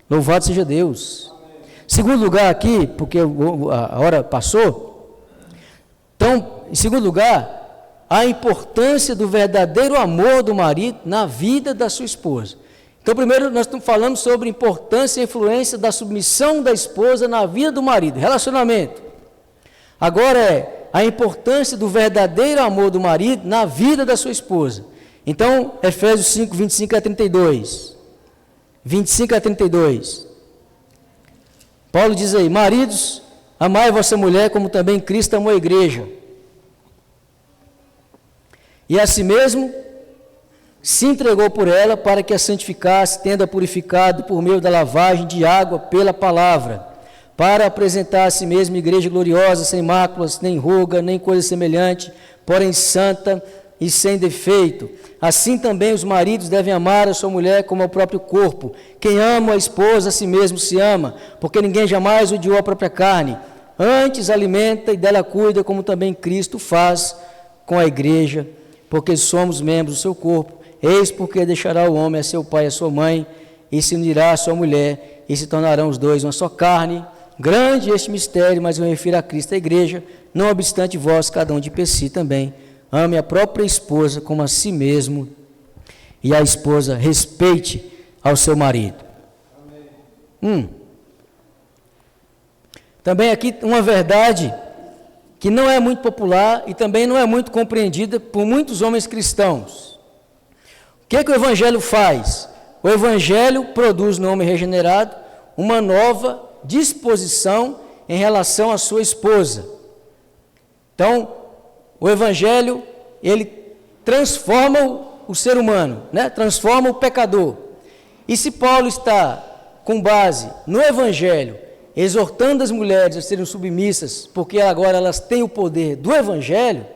Louvado seja Deus. Segundo lugar aqui, porque a hora passou, então, em segundo lugar, a importância do verdadeiro amor do marido na vida da sua esposa. Então, primeiro nós estamos falando sobre a importância e a influência da submissão da esposa na vida do marido, relacionamento. Agora é a importância do verdadeiro amor do marido na vida da sua esposa. Então, Efésios 5, 25 a 32. 25 a 32. Paulo diz aí, maridos, amai vossa mulher como também Cristo amou a igreja. E a si mesmo se entregou por ela para que a santificasse, tendo-a purificado por meio da lavagem de água pela palavra, para apresentar a si mesmo igreja gloriosa, sem máculas, nem ruga, nem coisa semelhante, porém santa e sem defeito. Assim também os maridos devem amar a sua mulher como ao próprio corpo. Quem ama a esposa, a si mesmo se ama, porque ninguém jamais odiou a própria carne. Antes alimenta e dela cuida, como também Cristo faz com a igreja, porque somos membros do seu corpo. Eis porque deixará o homem a seu pai e a sua mãe, e se unirá à sua mulher, e se tornarão os dois uma só carne. Grande este mistério, mas eu me refiro a Cristo, a igreja. Não obstante vós, cada um de per si também, ame a própria esposa como a si mesmo, e a esposa respeite ao seu marido. Também aqui uma verdade que não é muito popular e também não é muito compreendida por muitos homens cristãos. O que o Evangelho faz? O Evangelho produz no homem regenerado uma nova disposição em relação à sua esposa. Então, o Evangelho, ele transforma o ser humano, né? Transforma o pecador. E se Paulo está com base no Evangelho, exortando as mulheres a serem submissas, porque agora elas têm o poder do Evangelho,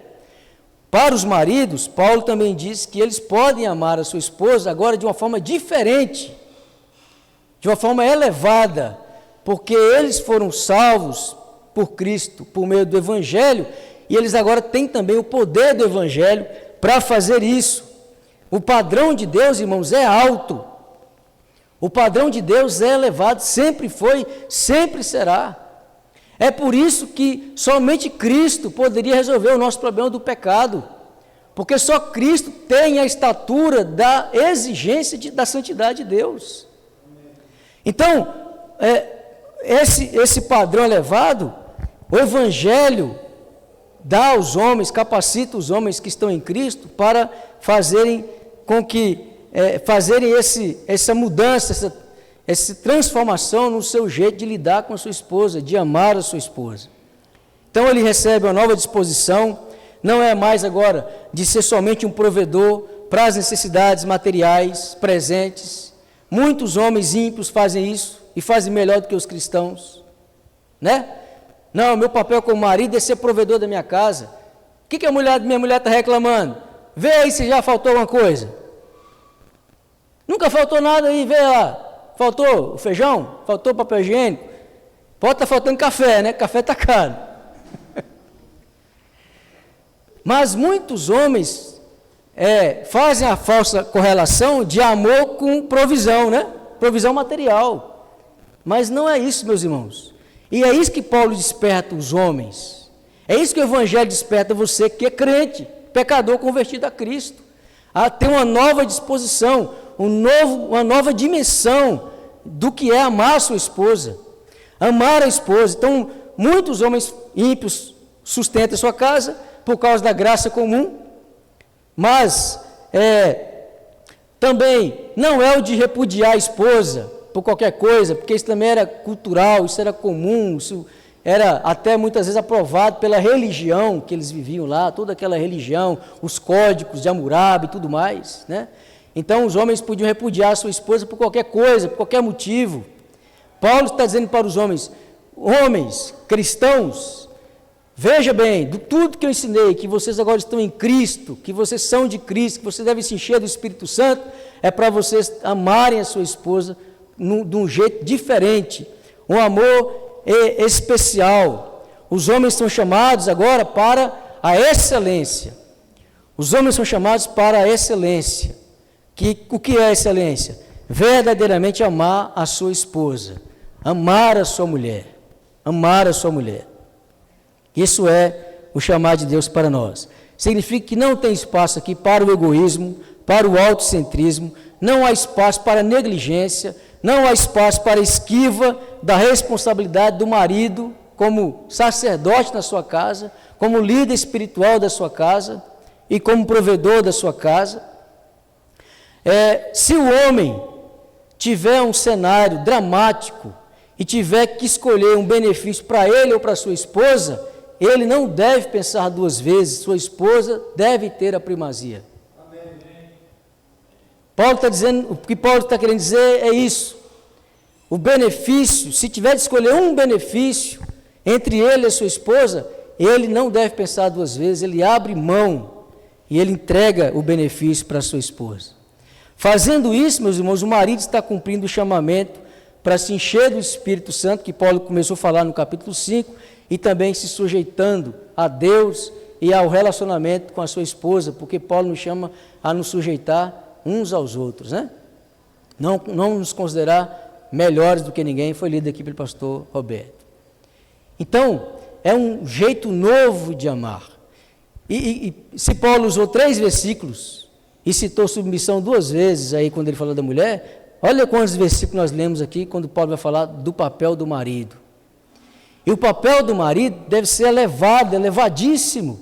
para os maridos, Paulo também diz que eles podem amar a sua esposa agora de uma forma diferente, de uma forma elevada, porque eles foram salvos por Cristo, por meio do Evangelho, e eles agora têm também o poder do Evangelho para fazer isso. O padrão de Deus, irmãos, é alto. O padrão de Deus é elevado, sempre foi, sempre será. É por isso que somente Cristo poderia resolver o nosso problema do pecado, porque só Cristo tem a estatura da exigência da santidade de Deus. Então, esse padrão elevado, o Evangelho dá aos homens, capacita os homens que estão em Cristo para fazerem com que, fazerem essa mudança, essa transformação no seu jeito de lidar com a sua esposa, de amar a sua esposa. Então ele recebe uma nova disposição, não é mais agora de ser somente um provedor para as necessidades materiais presentes. Muitos homens ímpios fazem isso e fazem melhor do que os cristãos, né? Não, meu papel como marido é ser provedor da minha casa. O que a minha mulher está reclamando? Vê aí se já faltou alguma coisa. Nunca faltou nada aí, vê lá. Faltou o feijão? Faltou o papel higiênico? Pode estar faltando café, né? Café está caro. Mas muitos homens fazem a falsa correlação de amor com provisão, né? Provisão material. Mas não é isso, meus irmãos. E é isso que Paulo desperta os homens. É isso que o Evangelho desperta você que é crente, pecador convertido a Cristo. A ter uma nova disposição, uma nova dimensão do que é amar a sua esposa. Amar a esposa. Então, muitos homens ímpios sustentam a sua casa por causa da graça comum, mas também não é o de repudiar a esposa por qualquer coisa, porque isso também era cultural, isso era comum, isso era até muitas vezes aprovado pela religião que eles viviam lá, toda aquela religião, os códigos de Hammurabi e tudo mais, né? Então os homens podiam repudiar a sua esposa por qualquer coisa, por qualquer motivo. Paulo está dizendo para os homens cristãos, veja bem, de tudo que eu ensinei, que vocês agora estão em Cristo, que vocês são de Cristo, que vocês devem se encher do Espírito Santo, é para vocês amarem a sua esposa de um jeito diferente, um amor especial. Os homens são chamados agora para a excelência. Os homens são chamados para a excelência. O que é a excelência? Verdadeiramente amar a sua esposa, amar a sua mulher, amar a sua mulher. Isso é o chamado de Deus para nós. Significa que não tem espaço aqui para o egoísmo, para o autocentrismo, não há espaço para negligência, não há espaço para esquiva da responsabilidade do marido como sacerdote na sua casa, como líder espiritual da sua casa e como provedor da sua casa. Se o homem tiver um cenário dramático e tiver que escolher um benefício para ele ou para sua esposa, ele não deve pensar duas vezes, sua esposa deve ter a primazia. Paulo está dizendo, o que Paulo está querendo dizer é isso. O benefício, se tiver de escolher um benefício entre ele e a sua esposa, ele não deve pensar duas vezes, ele abre mão e ele entrega o benefício para a sua esposa. Fazendo isso, meus irmãos, o marido está cumprindo o chamamento para se encher do Espírito Santo, que Paulo começou a falar no capítulo 5, e também se sujeitando a Deus e ao relacionamento com a sua esposa, porque Paulo nos chama a nos sujeitar uns aos outros, né? Não nos considerar melhores do que ninguém, foi lido aqui pelo pastor Roberto. Então, é um jeito novo de amar. E se Paulo usou 3 versículos e citou submissão 2 vezes aí quando ele falou da mulher, olha quantos versículos nós lemos aqui quando Paulo vai falar do papel do marido. E o papel do marido deve ser elevado, elevadíssimo.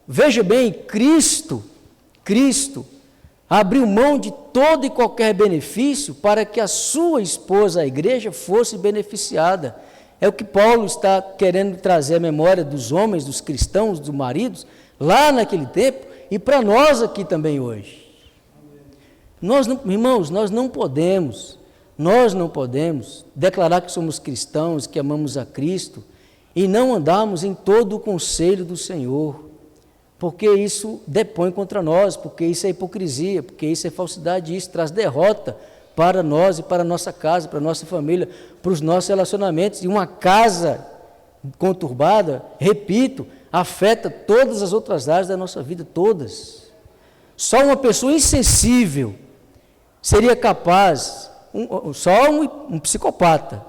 Veja bem, Cristo abriu mão de todo e qualquer benefício para que a sua esposa, a igreja, fosse beneficiada. É o que Paulo está querendo trazer à memória dos homens, dos cristãos, dos maridos, lá naquele tempo e para nós aqui também hoje. Irmãos, nós não podemos declarar que somos cristãos, que amamos a Cristo e não andarmos em todo o conselho do Senhor, porque isso depõe contra nós, porque isso é hipocrisia, porque isso é falsidade, isso traz derrota para nós e para a nossa casa, para a nossa família, para os nossos relacionamentos. E uma casa conturbada, repito, afeta todas as outras áreas da nossa vida, todas. Só uma pessoa insensível seria capaz, só um psicopata,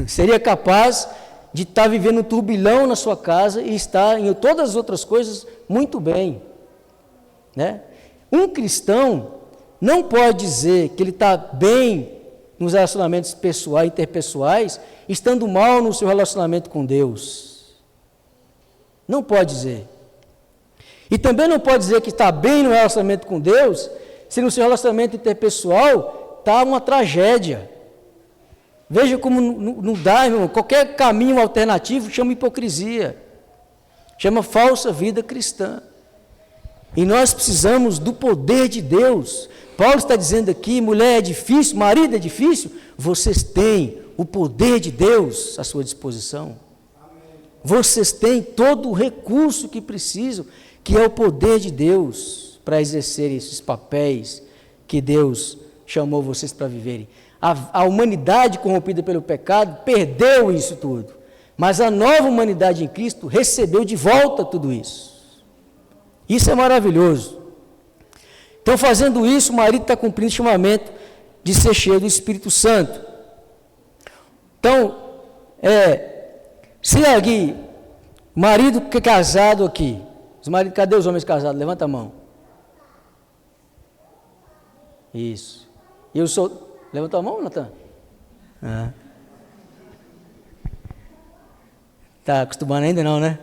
seria capaz de estar vivendo um turbilhão na sua casa e estar em todas as outras coisas muito bem, né? Um cristão não pode dizer que ele está bem nos relacionamentos pessoais, interpessoais, estando mal no seu relacionamento com Deus. Não pode dizer. E também não pode dizer que está bem no relacionamento com Deus, se no seu relacionamento interpessoal está uma tragédia. Veja como não dá, irmão. Qualquer caminho alternativo chama hipocrisia, chama falsa vida cristã. E nós precisamos do poder de Deus. Paulo está dizendo aqui, mulher é difícil, marido é difícil, vocês têm o poder de Deus à sua disposição. Vocês têm todo o recurso que precisam, que é o poder de Deus, para exercer esses papéis que Deus chamou vocês para viverem. A humanidade corrompida pelo pecado perdeu isso tudo, mas a nova humanidade em Cristo recebeu de volta tudo isso. Isso é maravilhoso. Então, fazendo isso, o marido está cumprindo o chamamento de ser cheio do Espírito Santo. Então, se aqui, marido que é casado aqui, os maridos, cadê os homens casados? Levanta a mão. Isso. E eu sou. Levanta a mão, Natan? Está acostumando ainda não, né?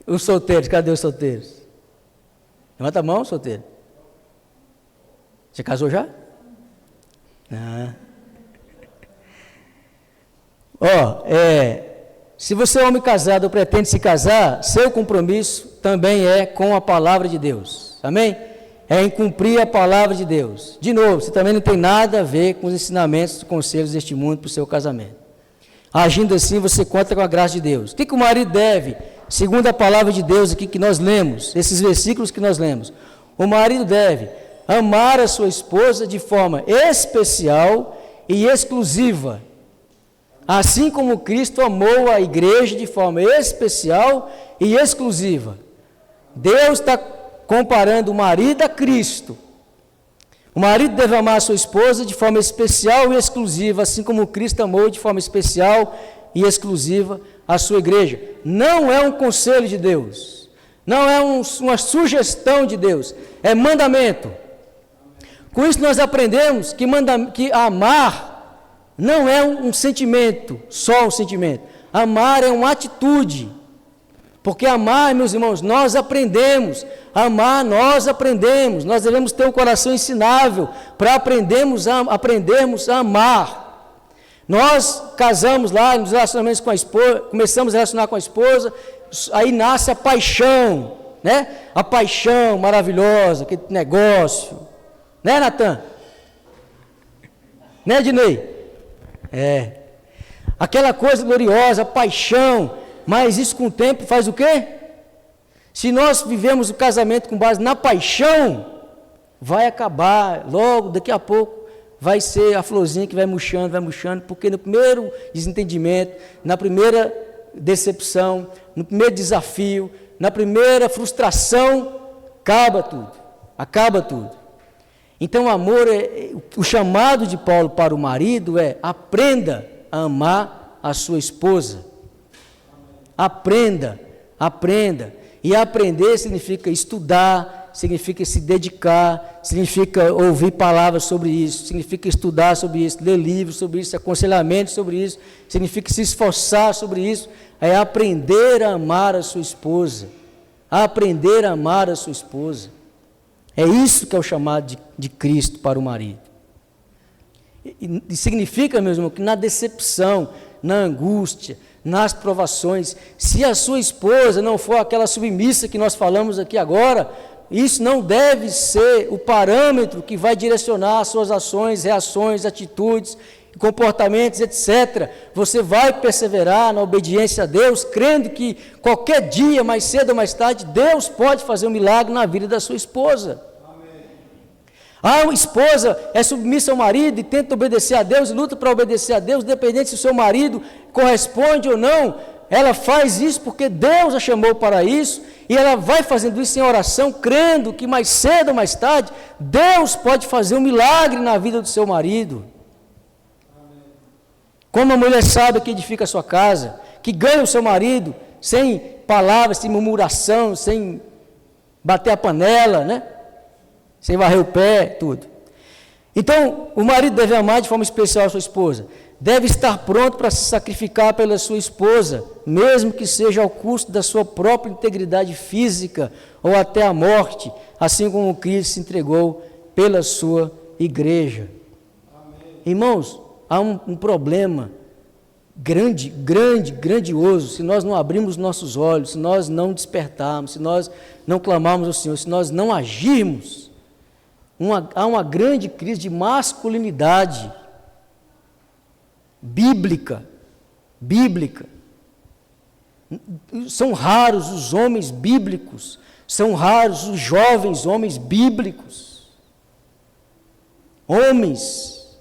Os solteiros, cadê os solteiros? Levanta a mão, solteiro. Você casou já? Se você é homem casado ou pretende se casar, seu compromisso também é com a palavra de Deus. Amém? É em cumprir a palavra de Deus. De novo, você também não tem nada a ver com os ensinamentos e conselhos deste mundo para o seu casamento. Agindo assim, você conta com a graça de Deus. O que o marido deve? Segundo a palavra de Deus aqui que nós lemos, esses versículos que nós lemos, o marido deve amar a sua esposa de forma especial e exclusiva, assim como Cristo amou a igreja de forma especial e exclusiva. Deus está comparando o marido a Cristo. O marido deve amar a sua esposa de forma especial e exclusiva, assim como Cristo amou de forma especial e exclusiva a sua igreja. Não é um conselho de Deus, não é uma sugestão de Deus, é mandamento. Com isso nós aprendemos que amar não é um sentimento, só um sentimento. Amar é uma atitude. Porque amar, meus irmãos, nós aprendemos. Amar, nós aprendemos. Nós devemos ter um coração ensinável para aprendermos a amar. Nós casamos lá, nos relacionamentos com a esposa, começamos a relacionar com a esposa, aí nasce a paixão, né? A paixão maravilhosa, aquele negócio. Né, Natan? Né, Dinei? Aquela coisa gloriosa, a paixão, mas isso com o tempo faz o quê? Se nós vivemos o casamento com base na paixão, vai acabar, logo, daqui a pouco, vai ser a florzinha que vai murchando, porque no primeiro desentendimento, na primeira decepção, no primeiro desafio, na primeira frustração, acaba tudo. Então o amor, o chamado de Paulo para o marido é: aprenda a amar a sua esposa. Aprenda. E aprender significa estudar, significa se dedicar, significa ouvir palavras sobre isso, significa estudar sobre isso, ler livros sobre isso, aconselhamento sobre isso, significa se esforçar sobre isso, é aprender a amar a sua esposa. Aprender a amar a sua esposa. É isso que é o chamado de Cristo para o marido. E significa, meu irmão, que na decepção, na angústia, nas provações, se a sua esposa não for aquela submissa que nós falamos aqui agora, isso não deve ser o parâmetro que vai direcionar as suas ações, reações, atitudes, comportamentos, etc. Você vai perseverar na obediência a Deus, crendo que qualquer dia, mais cedo ou mais tarde, Deus pode fazer um milagre na vida da sua esposa. A esposa é submissa ao marido e tenta obedecer a Deus, luta para obedecer a Deus, independente se o seu marido corresponde ou não, ela faz isso porque Deus a chamou para isso, e ela vai fazendo isso em oração, crendo que mais cedo ou mais tarde, Deus pode fazer um milagre na vida do seu marido. Como a mulher sábia que edifica a sua casa, que ganha o seu marido, sem palavras, sem murmuração, sem bater a panela, né? Sem varrer o pé, tudo. Então, o marido deve amar de forma especial a sua esposa. Deve estar pronto para se sacrificar pela sua esposa, mesmo que seja ao custo da sua própria integridade física ou até a morte, assim como Cristo se entregou pela sua igreja. Amém. Irmãos, há um problema grandioso, se nós não abrirmos nossos olhos, se nós não despertarmos, se nós não clamarmos ao Senhor, se nós não agirmos, há uma grande crise de masculinidade bíblica. São raros os homens bíblicos, são raros os jovens homens bíblicos. Homens,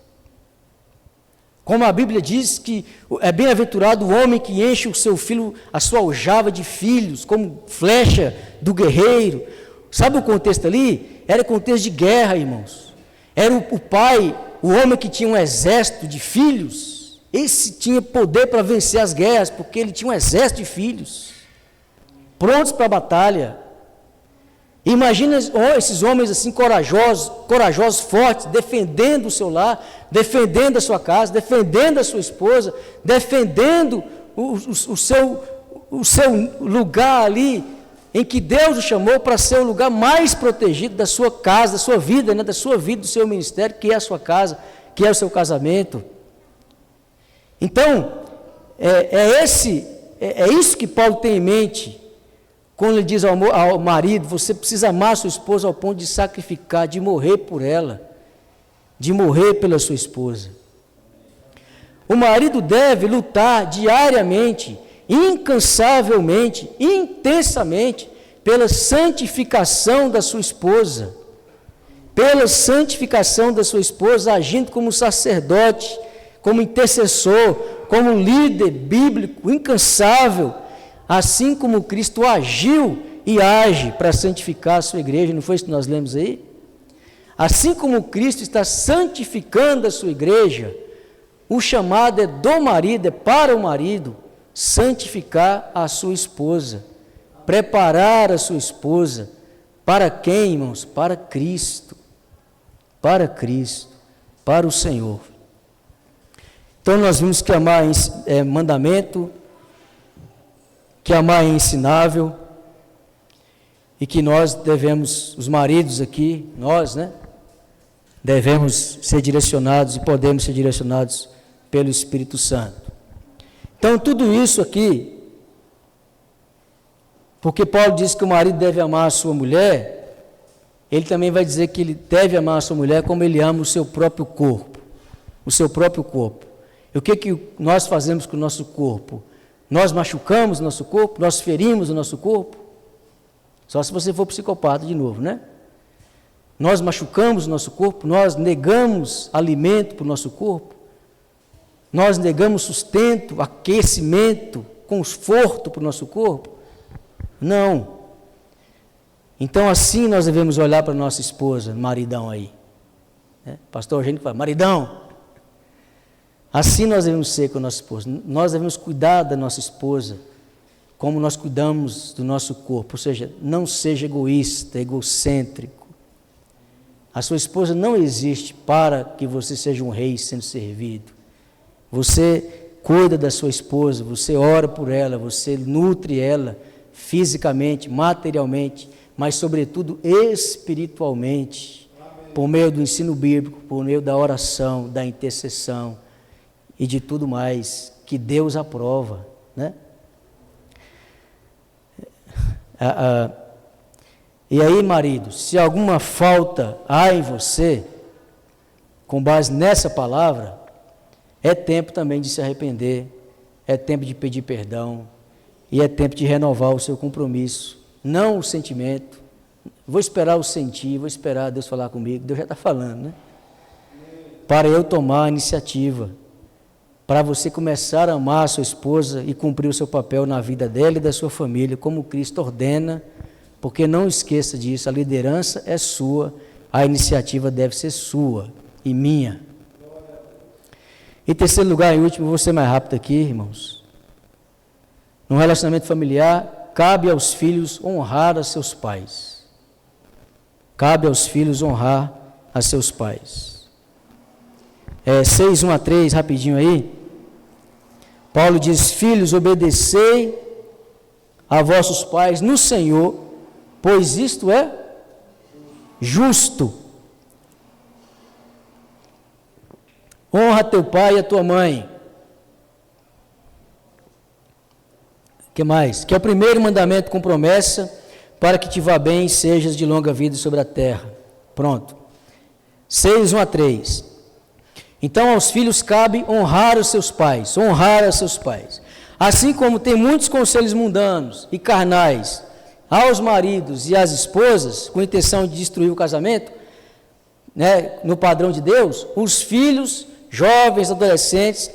como a Bíblia diz que é bem-aventurado o homem que enche o seu filho, a sua aljava de filhos, como flecha do guerreiro. Sabe o contexto ali? Era contexto de guerra, irmãos. Era o pai, o homem que tinha um exército de filhos. Esse tinha poder para vencer as guerras, porque ele tinha um exército de filhos, prontos para a batalha. Imagina esses homens assim corajosos, fortes, defendendo o seu lar, defendendo a sua casa, defendendo a sua esposa, defendendo o seu lugar ali, em que Deus o chamou para ser o lugar mais protegido da sua casa, da sua vida, né, da sua vida, do seu ministério, que é a sua casa, que é o seu casamento. Então, é isso que Paulo tem em mente, quando ele diz ao marido, você precisa amar a sua esposa ao ponto de sacrificar, de morrer por ela, de morrer pela sua esposa. O marido deve lutar diariamente, incansavelmente, intensamente, pela santificação da sua esposa, agindo como sacerdote, como intercessor, como líder bíblico, incansável, assim como Cristo agiu e age para santificar a sua igreja. Não foi isso que nós lemos aí? Assim como Cristo está santificando a sua igreja, o chamado é do marido, é para o marido, santificar a sua esposa, preparar a sua esposa, para quem, irmãos? Para Cristo, para o Senhor. Então nós vimos que amar é mandamento, que amar é ensinável, e que nós devemos, os maridos aqui, nós, né, devemos ser direcionados e podemos ser direcionados pelo Espírito Santo. Então tudo isso aqui, porque Paulo diz que o marido deve amar a sua mulher, ele também vai dizer que ele deve amar a sua mulher como ele ama o seu próprio corpo, E o que nós fazemos com o nosso corpo? Nós machucamos o nosso corpo? Nós ferimos o nosso corpo? Só se você for psicopata de novo, né? Nós machucamos o nosso corpo? Nós negamos alimento para o nosso corpo? Nós negamos sustento, aquecimento, conforto para o nosso corpo? Não. Então assim nós devemos olhar para a nossa esposa, maridão aí. Pastor Eugênio fala, maridão. Assim nós devemos ser com a nossa esposa. Nós devemos cuidar da nossa esposa como nós cuidamos do nosso corpo. Ou seja, não seja egoísta, egocêntrico. A sua esposa não existe para que você seja um rei sendo servido. Você cuida da sua esposa, você ora por ela, você nutre ela fisicamente, materialmente, mas sobretudo espiritualmente, por meio do ensino bíblico, por meio da oração, da intercessão, e de tudo mais que Deus aprova, né? E aí, marido, se alguma falta há em você, com base nessa palavra, é tempo também de se arrepender, é tempo de pedir perdão, e é tempo de renovar o seu compromisso, não o sentimento. Vou esperar o sentir, vou esperar Deus falar comigo, Deus já está falando, né? Para eu tomar a iniciativa, para você começar a amar a sua esposa e cumprir o seu papel na vida dela e da sua família, como Cristo ordena, porque não esqueça disso, a liderança é sua, a iniciativa deve ser sua e minha. Em terceiro lugar e último, vou ser mais rápido aqui, irmãos. No relacionamento familiar, cabe aos filhos honrar a seus pais. Cabe aos filhos honrar a seus pais. 6, 1-3, rapidinho aí. Paulo diz, filhos, obedecei a vossos pais no Senhor, pois isto é justo. Honra teu pai e a tua mãe. O que mais? Que é o primeiro mandamento com promessa, para que te vá bem e sejas de longa vida sobre a terra. Pronto. 6, 1 a 3. Então aos filhos cabe honrar os seus pais, honrar os seus pais. Assim como tem muitos conselhos mundanos e carnais aos maridos e às esposas, com a intenção de destruir o casamento, né, no padrão de Deus, os filhos, jovens, adolescentes,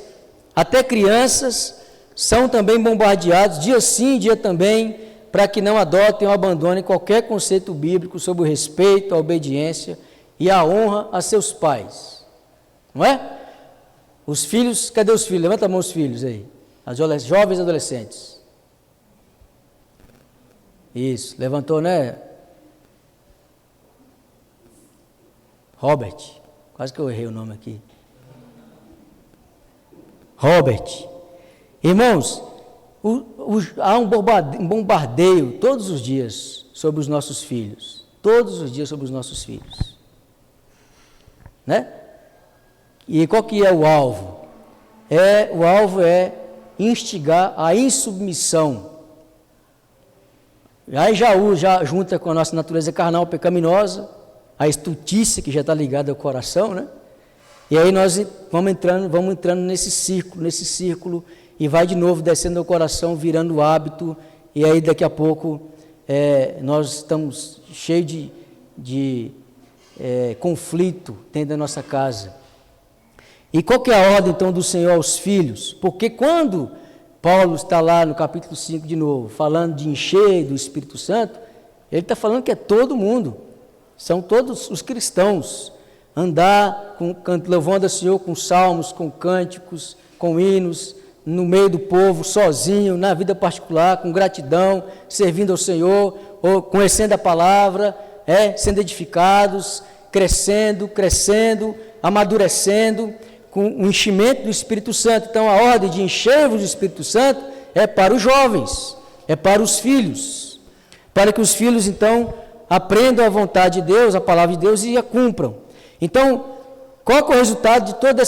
até crianças, são também bombardeados, dia sim, dia também, para que não adotem ou abandonem qualquer conceito bíblico sobre o respeito, a obediência e a honra a seus pais. Não é? Os filhos, cadê os filhos? Levanta a mão os filhos aí. As jovens adolescentes. Isso, levantou, né? Robert, quase que eu errei o nome aqui. Robert. Irmãos, há um bombardeio todos os dias sobre os nossos filhos. Todos os dias sobre os nossos filhos. Né? E qual que é o alvo? O alvo é instigar a insubmissão. Aí já junta com a nossa natureza carnal pecaminosa, a estultícia que já está ligada ao coração, né? E aí nós vamos entrando nesse círculo, e vai de novo descendo ao coração, virando hábito, e aí daqui a pouco nós estamos cheios de conflito dentro da nossa casa. E qual que é a ordem então do Senhor aos filhos? Porque quando Paulo está lá no capítulo 5 de novo, falando de encher do Espírito Santo, ele está falando que é todo mundo, são todos os cristãos, andar louvando ao Senhor com salmos, com cânticos, com hinos, no meio do povo, sozinho, na vida particular, com gratidão, servindo ao Senhor, ou conhecendo a palavra, sendo edificados, crescendo, amadurecendo, com o enchimento do Espírito Santo. Então a ordem de encher-vos do Espírito Santo é para os jovens, é para os filhos, para que os filhos então aprendam a vontade de Deus, a palavra de Deus, e a cumpram. Então, qual é o resultado de todo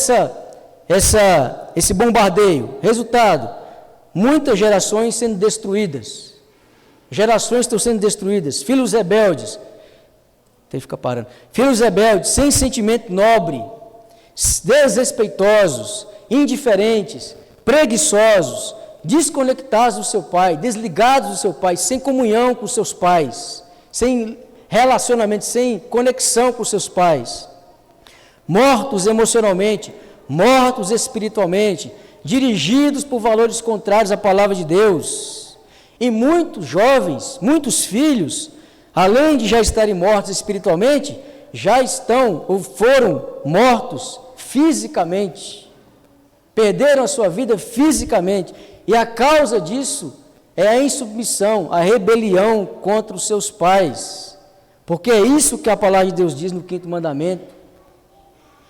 esse bombardeio? Resultado, muitas gerações sendo destruídas. Gerações estão sendo destruídas. Filhos rebeldes. Tem que ficar parando. Filhos rebeldes, sem sentimento nobre, desrespeitosos, indiferentes, preguiçosos, desconectados do seu pai, desligados do seu pai, sem comunhão com seus pais, sem relacionamento, sem conexão com seus pais, mortos emocionalmente, mortos espiritualmente, dirigidos por valores contrários à palavra de Deus. E muitos jovens, muitos filhos, além de já estarem mortos espiritualmente, já estão ou foram mortos fisicamente, perderam a sua vida fisicamente, e a causa disso é a insubmissão, a rebelião contra os seus pais, porque é isso que a palavra de Deus diz no 5º mandamento.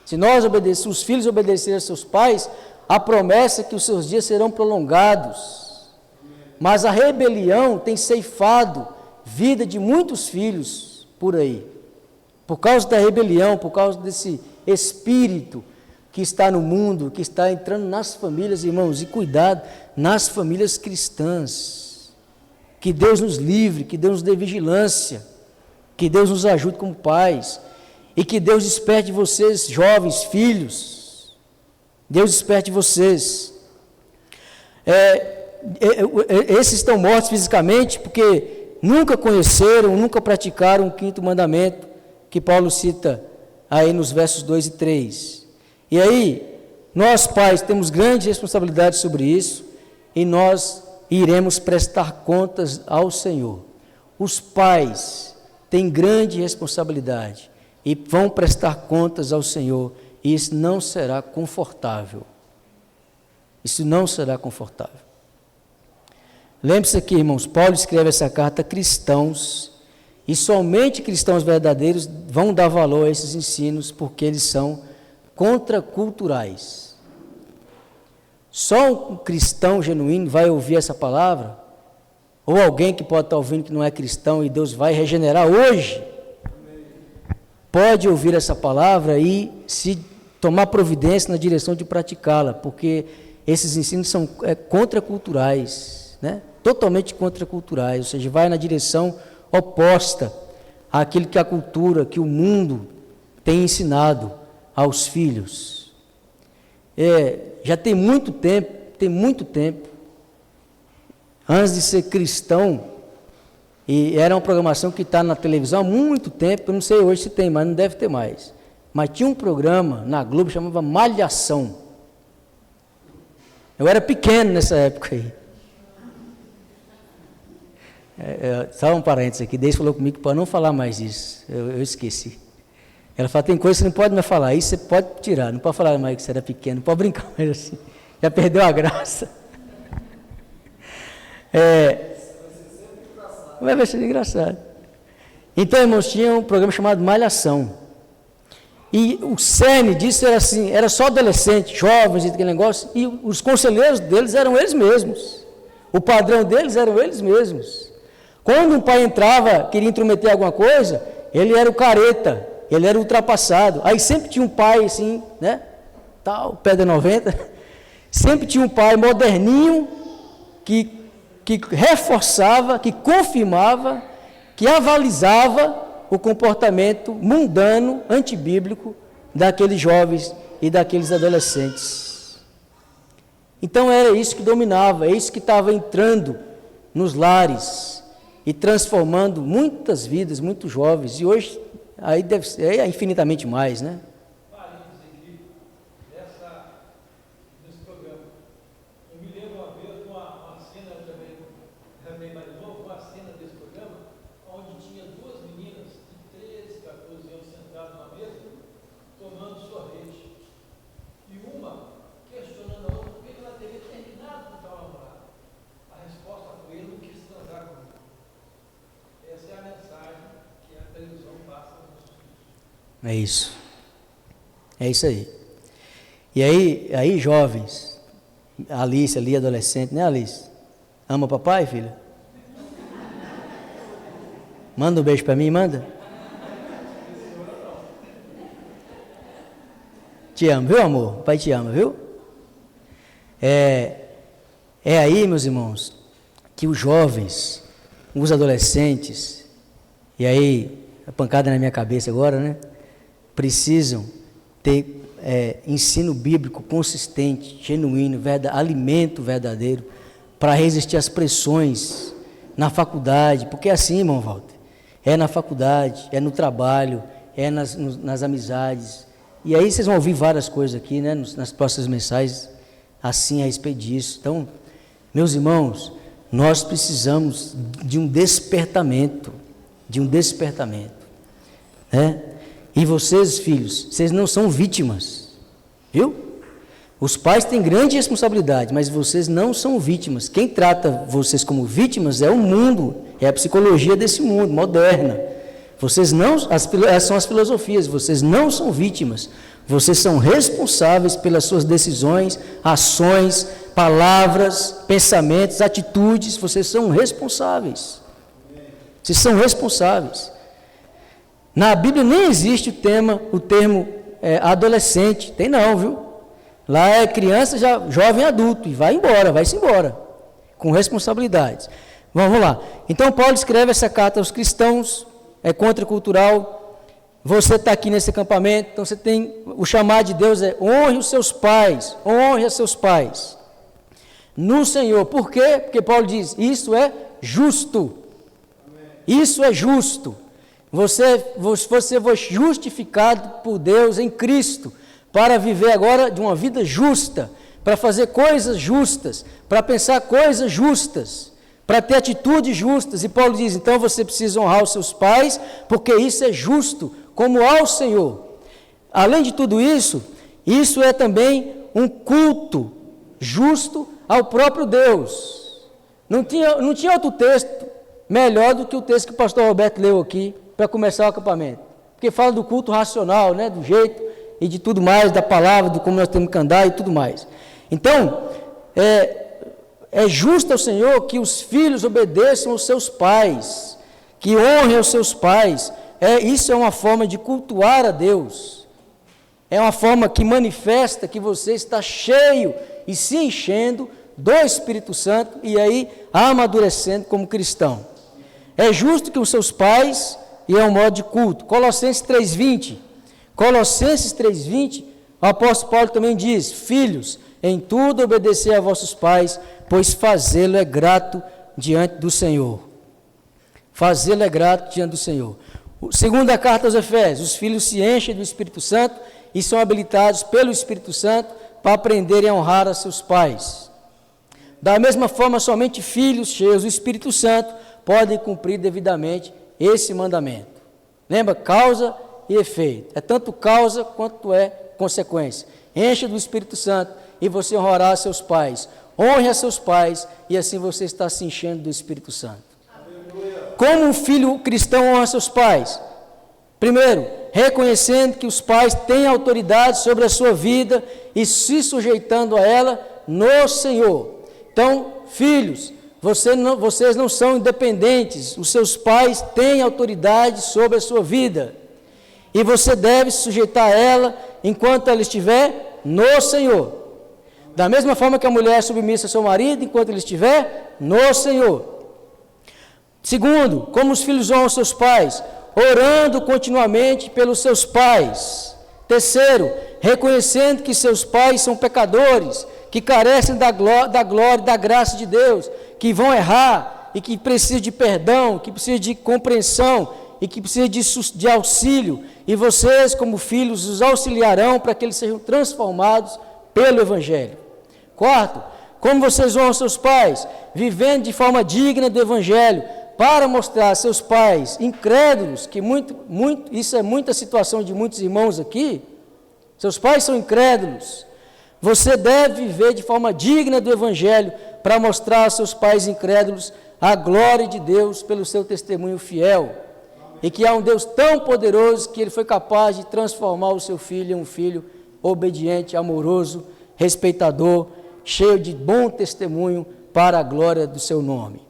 Se os filhos obedecerem aos seus pais, a promessa é que os seus dias serão prolongados, mas a rebelião tem ceifado vida de muitos filhos por aí, por causa da rebelião, por causa desse espírito que está no mundo, que está entrando nas famílias, irmãos, e cuidado, nas famílias cristãs. Que Deus nos livre, que Deus nos dê vigilância, que Deus nos ajude como pais, e que Deus desperte vocês, jovens, filhos, Deus desperte vocês. Esses estão mortos fisicamente porque nunca conheceram, nunca praticaram o 5º mandamento, que Paulo cita aí nos versos 2 e 3. E aí, nós pais temos grande responsabilidade sobre isso, e nós iremos prestar contas ao Senhor. Os pais têm grande responsabilidade e vão prestar contas ao Senhor, e isso não será confortável. Isso não será confortável. Lembre-se aqui, irmãos, Paulo escreve essa carta a cristãos, e somente cristãos verdadeiros vão dar valor a esses ensinos, porque eles são contraculturais. Só um cristão genuíno vai ouvir essa palavra, ou alguém que pode estar ouvindo que não é cristão e Deus vai regenerar hoje, pode ouvir essa palavra e se tomar providência na direção de praticá-la, porque esses ensinos são contraculturais, né? Totalmente contraculturais, ou seja, vai na direção oposta àquilo que a cultura, que o mundo tem ensinado aos filhos. Já tem muito tempo, antes de ser cristão, e era uma programação que está na televisão há muito tempo, eu não sei hoje se tem, mas não deve ter mais. Mas tinha um programa na Globo que chamava Malhação. Eu era pequeno nessa época aí. Só um parênteses aqui, Deus falou comigo para não falar mais isso, eu esqueci. Ela falou, tem coisa que você não pode mais falar, isso você pode tirar, não pode falar mais que você era pequeno, não pode brincar mais assim, já perdeu a graça. Vai ser engraçado. Então, irmãos, tinha um programa chamado Malhação. E o cerne disso era assim, era só adolescentes, jovens e aquele negócio, e os conselheiros deles eram eles mesmos. O padrão deles eram eles mesmos. Quando um pai entrava, queria intrometer alguma coisa, ele era o careta, ele era ultrapassado. Aí sempre tinha um pai assim, né? Tal, pé de 90. Sempre tinha um pai moderninho que reforçava, que confirmava, que avalizava o comportamento mundano, antibíblico daqueles jovens e daqueles adolescentes. Então era isso que dominava, é isso que estava entrando nos lares e transformando muitas vidas, muitos jovens. E hoje, aí deve ser infinitamente mais, né? É isso. É isso aí. E aí jovens, a Alice ali, adolescente, né, Alice? Ama o papai, filha? Manda um beijo para mim, manda. Te amo, viu, amor? O pai te ama, viu? É aí, meus irmãos, que os jovens, os adolescentes, e aí, a pancada na minha cabeça agora, né? Precisam ter ensino bíblico consistente, genuíno, alimento verdadeiro, para resistir às pressões na faculdade, porque é assim, irmão Walter, é na faculdade, é no trabalho, é nas amizades, e aí vocês vão ouvir várias coisas aqui, né, nas próximas mensagens, assim a respeito disso. Então, meus irmãos, nós precisamos de um despertamento, né? E vocês, filhos, vocês não são vítimas, viu? Os pais têm grande responsabilidade, mas vocês não são vítimas. Quem trata vocês como vítimas é o mundo, é a psicologia desse mundo, moderna. Vocês não, essas são as filosofias, vocês não são vítimas. Vocês são responsáveis pelas suas decisões, ações, palavras, pensamentos, atitudes. Vocês são responsáveis. Vocês são responsáveis. Na Bíblia nem existe o termo adolescente, tem não, viu? Lá é criança, jovem, adulto, e vai-se embora, com responsabilidades. Vamos lá. Então Paulo escreve essa carta aos cristãos, é contracultural. Você está aqui nesse acampamento, então você tem, o chamado de Deus é honre os seus pais, honre a seus pais. No Senhor, por quê? Porque Paulo diz, isso é justo. Isso é justo. Você foi justificado por Deus em Cristo para viver agora de uma vida justa, para fazer coisas justas, para pensar coisas justas, para ter atitudes justas. E Paulo diz, então você precisa honrar os seus pais, porque isso é justo, como ao Senhor. Além de tudo isso, isso é também um culto justo ao próprio Deus. Não tinha outro texto melhor do que o texto que o pastor Roberto leu aqui, para começar o acampamento, porque fala do culto racional, né, do jeito e de tudo mais, da palavra, de como nós temos que andar e tudo mais. Então, é justo ao Senhor que os filhos obedeçam aos seus pais, que honrem os seus pais. Isso é uma forma de cultuar a Deus. É uma forma que manifesta que você está cheio e se enchendo do Espírito Santo e aí amadurecendo como cristão. É justo que os seus pais, e é um modo de culto. Colossenses 3:20. Colossenses 3:20, o apóstolo Paulo também diz: filhos, em tudo obedecer a vossos pais, pois fazê-lo é grato diante do Senhor. Fazê-lo é grato diante do Senhor. Segunda carta aos Efésios: os filhos se enchem do Espírito Santo e são habilitados pelo Espírito Santo para aprenderem a honrar a seus pais. Da mesma forma, somente filhos cheios do Espírito Santo podem cumprir devidamente esse mandamento. Lembra? Causa e efeito. É tanto causa quanto é consequência. Enche do Espírito Santo e você honrará a seus pais. Honre a seus pais e assim você está se enchendo do Espírito Santo. Como um filho cristão honra seus pais? Primeiro, reconhecendo que os pais têm autoridade sobre a sua vida e se sujeitando a ela no Senhor. Então, filhos, vocês não são independentes, os seus pais têm autoridade sobre a sua vida. E você deve se sujeitar a ela enquanto ela estiver no Senhor. Da mesma forma que a mulher é submissa ao seu marido enquanto ele estiver no Senhor. Segundo, como os filhos honram seus pais? Orando continuamente pelos seus pais. Terceiro, reconhecendo que seus pais são pecadores, que carecem da glória e da graça de Deus, que vão errar e que precisam de perdão, que precisam de compreensão e que precisam de auxílio. E vocês, como filhos, os auxiliarão para que eles sejam transformados pelo Evangelho. Quarto, como vocês honram seus pais? Vivendo de forma digna do Evangelho, para mostrar a seus pais incrédulos, que isso é muita situação de muitos irmãos aqui, seus pais são incrédulos, você deve viver de forma digna do Evangelho, para mostrar aos seus pais incrédulos a glória de Deus pelo seu testemunho fiel, e que há um Deus tão poderoso que Ele foi capaz de transformar o seu filho em um filho obediente, amoroso, respeitador, cheio de bom testemunho para a glória do seu nome.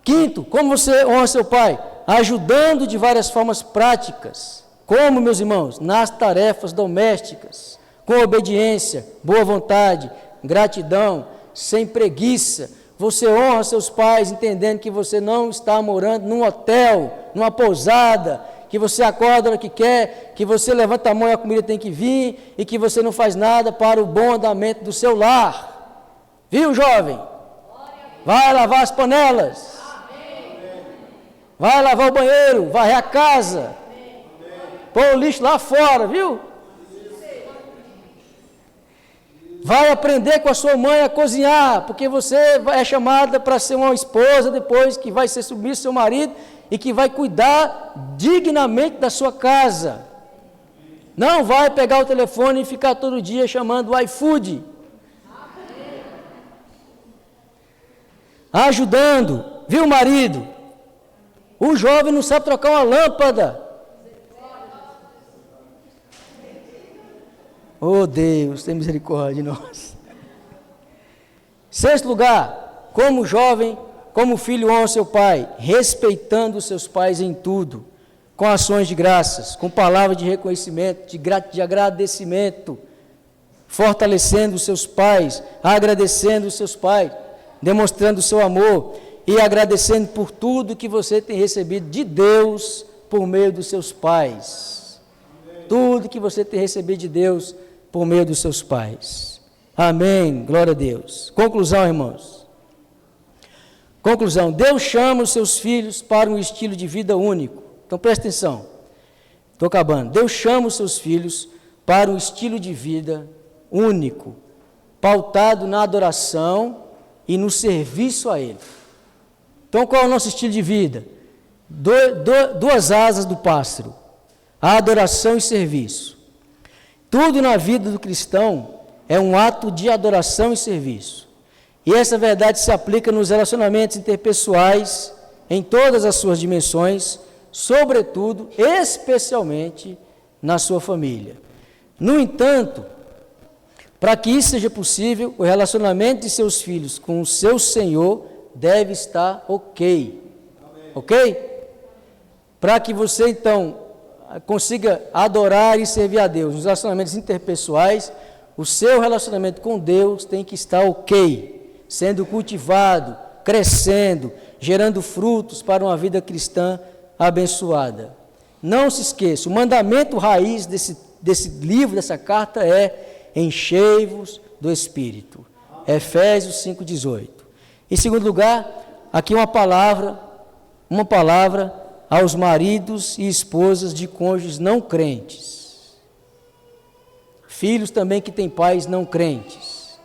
Quinto, como você honra seu pai? Ajudando de várias formas práticas. Como, meus irmãos? Nas tarefas domésticas, com obediência, boa vontade, gratidão, sem preguiça. Você honra seus pais entendendo que você não está morando num hotel, numa pousada, que você acorda a hora que quer, que você levanta a mão e a comida tem que vir, e que você não faz nada para o bom andamento do seu lar. Viu, jovem? Vai lavar as panelas. Vai lavar o banheiro, varrer a casa, pôr o lixo lá fora, viu? Vai aprender com a sua mãe a cozinhar, porque você é chamada para ser uma esposa depois, que vai ser submissa ao seu marido e que vai cuidar dignamente da sua casa. Não vai pegar o telefone e ficar todo dia chamando o iFood. Ajudando, viu, marido? O jovem não sabe trocar uma lâmpada. Oh Deus, tem misericórdia de nós. Sexto lugar, como jovem, como filho honra seu pai, respeitando os seus pais em tudo, com ações de graças, com palavras de reconhecimento, de agradecimento, fortalecendo os seus pais, agradecendo os seus pais, demonstrando o seu amor e agradecendo por tudo que você tem recebido de Deus por meio dos seus pais. Tudo que você tem recebido de Deus por meio dos seus pais. Amém, glória a Deus. Conclusão, irmãos. Conclusão, Deus chama os seus filhos para um estilo de vida único. Então presta atenção, estou acabando. Deus chama os seus filhos para um estilo de vida único, pautado na adoração e no serviço a Ele. Então qual é o nosso estilo de vida? Duas asas do pássaro, a adoração e serviço. Tudo na vida do cristão é um ato de adoração e serviço. E essa verdade se aplica nos relacionamentos interpessoais, em todas as suas dimensões, sobretudo, especialmente na sua família. No entanto, para que isso seja possível, o relacionamento de seus filhos com o seu Senhor deve estar ok. Ok? Para que você, então, consiga adorar e servir a Deus. Nos relacionamentos interpessoais, o seu relacionamento com Deus tem que estar ok, sendo cultivado, crescendo, gerando frutos para uma vida cristã abençoada. Não se esqueça, o mandamento raiz desse livro, dessa carta é: enchei-vos do Espírito. Efésios 5,18. Em segundo lugar, aqui uma palavra aos maridos e esposas de cônjuges não crentes. Filhos também que têm pais não crentes.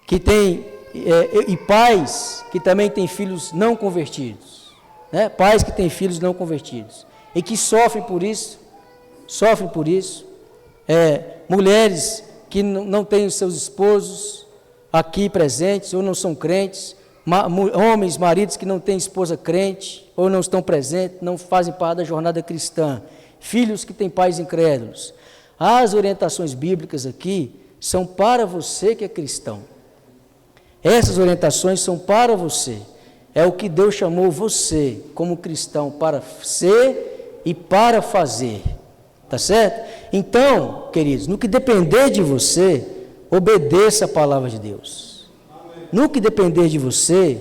E pais que também têm filhos não convertidos. Né? Pais que têm filhos não convertidos. E que sofrem por isso. Mulheres que não têm os seus esposos aqui presentes ou não são crentes. Homens, maridos que não têm esposa crente ou não estão presentes, não fazem parte da jornada cristã. Filhos que têm pais incrédulos. As orientações bíblicas aqui são para você que é cristão. Essas orientações são para você. É o que Deus chamou você, como cristão, para ser e para fazer. Tá certo? Então, queridos, no que depender de você, obedeça a palavra de Deus. No que depender de você,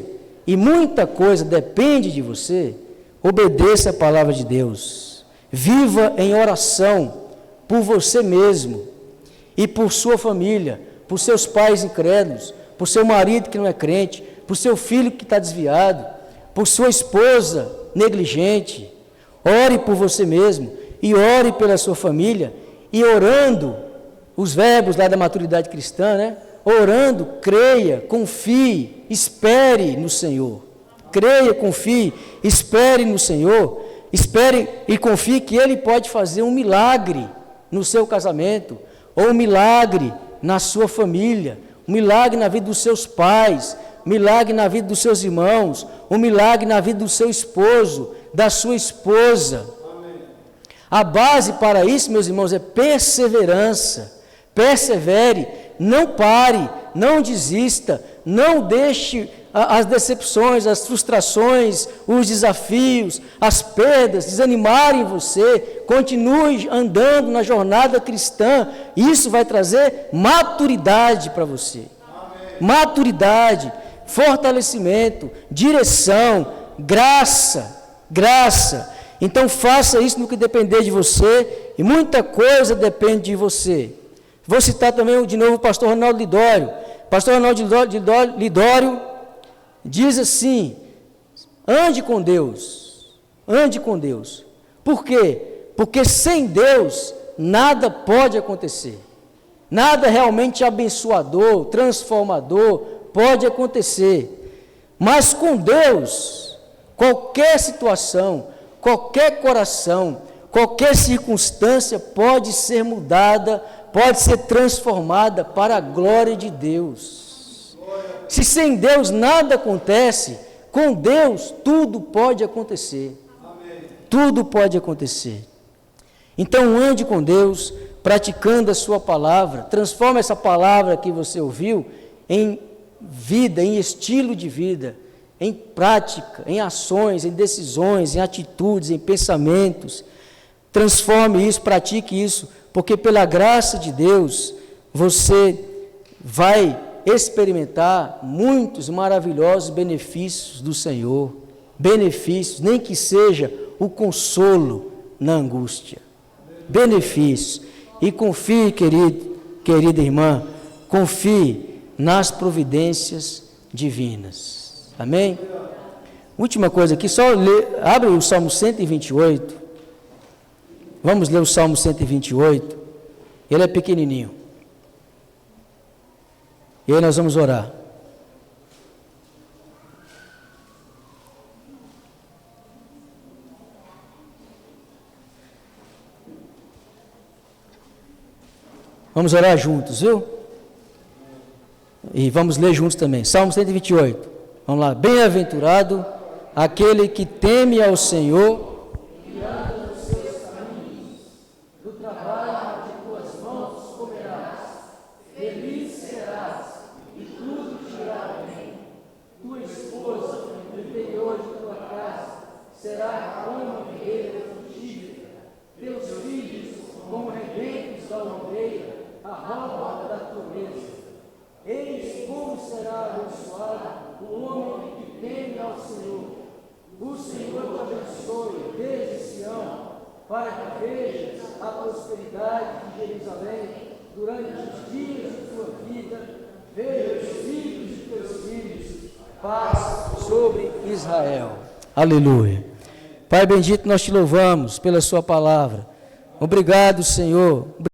e muita coisa depende de você, obedeça a palavra de Deus. Viva em oração por você mesmo e por sua família, por seus pais incrédulos, por seu marido que não é crente, por seu filho que está desviado, por sua esposa negligente. Ore por você mesmo e ore pela sua família, e orando, os verbos lá da maturidade cristã, né? Orando, creia, confie, espere no Senhor. Creia, confie, espere no Senhor. Espere e confie que Ele pode fazer um milagre no seu casamento, ou um milagre na sua família, um milagre na vida dos seus pais, um milagre na vida dos seus irmãos, um milagre na vida do seu esposo, da sua esposa. Amém. A base para isso, meus irmãos, é perseverança. Persevere, não pare, não desista, não deixe as decepções, as frustrações, os desafios, as perdas desanimarem você. Continue andando na jornada cristã. Isso vai trazer maturidade para você. Amém. Maturidade, fortalecimento, direção, graça. Então faça isso no que depender de você, e muita coisa depende de você. Vou citar também de novo o pastor Ronaldo Lidório. Pastor Ronaldo Lidório diz assim: ande com Deus. Por quê? Porque sem Deus nada pode acontecer. Nada realmente abençoador, transformador pode acontecer. Mas com Deus, qualquer situação, qualquer coração, qualquer circunstância pode ser mudada, pode ser transformada para a glória de Deus. Se sem Deus nada acontece, com Deus tudo pode acontecer. Amém. Tudo pode acontecer. Então ande com Deus, praticando a sua palavra. Transforme essa palavra que você ouviu em vida, em estilo de vida, em prática, em ações, em decisões, em atitudes, em pensamentos. Transforme isso, pratique isso, porque pela graça de Deus, você vai experimentar muitos maravilhosos benefícios do Senhor. Benefícios, nem que seja o consolo na angústia. Benefícios. E confie, querida irmã, confie nas providências divinas. Amém? Última coisa aqui, abre o Salmo 128. Vamos ler o Salmo 128. Ele é pequenininho. E aí nós vamos orar. Vamos orar juntos, viu? E vamos ler juntos também. Salmo 128. Vamos lá. Bem-aventurado aquele que teme ao Senhor e anda nos seus caminhos. Do trabalho de tuas mãos comerás. Feliz serás e tudo te irá bem. Tua esposa no interior de tua casa será como a videira frutífera Senhor. O Senhor te abençoe desde Sião, para que vejas a prosperidade de Jerusalém durante os dias de tua vida. Veja os filhos de teus filhos, paz sobre Israel. Aleluia. Pai bendito, nós te louvamos pela sua palavra. Obrigado, Senhor.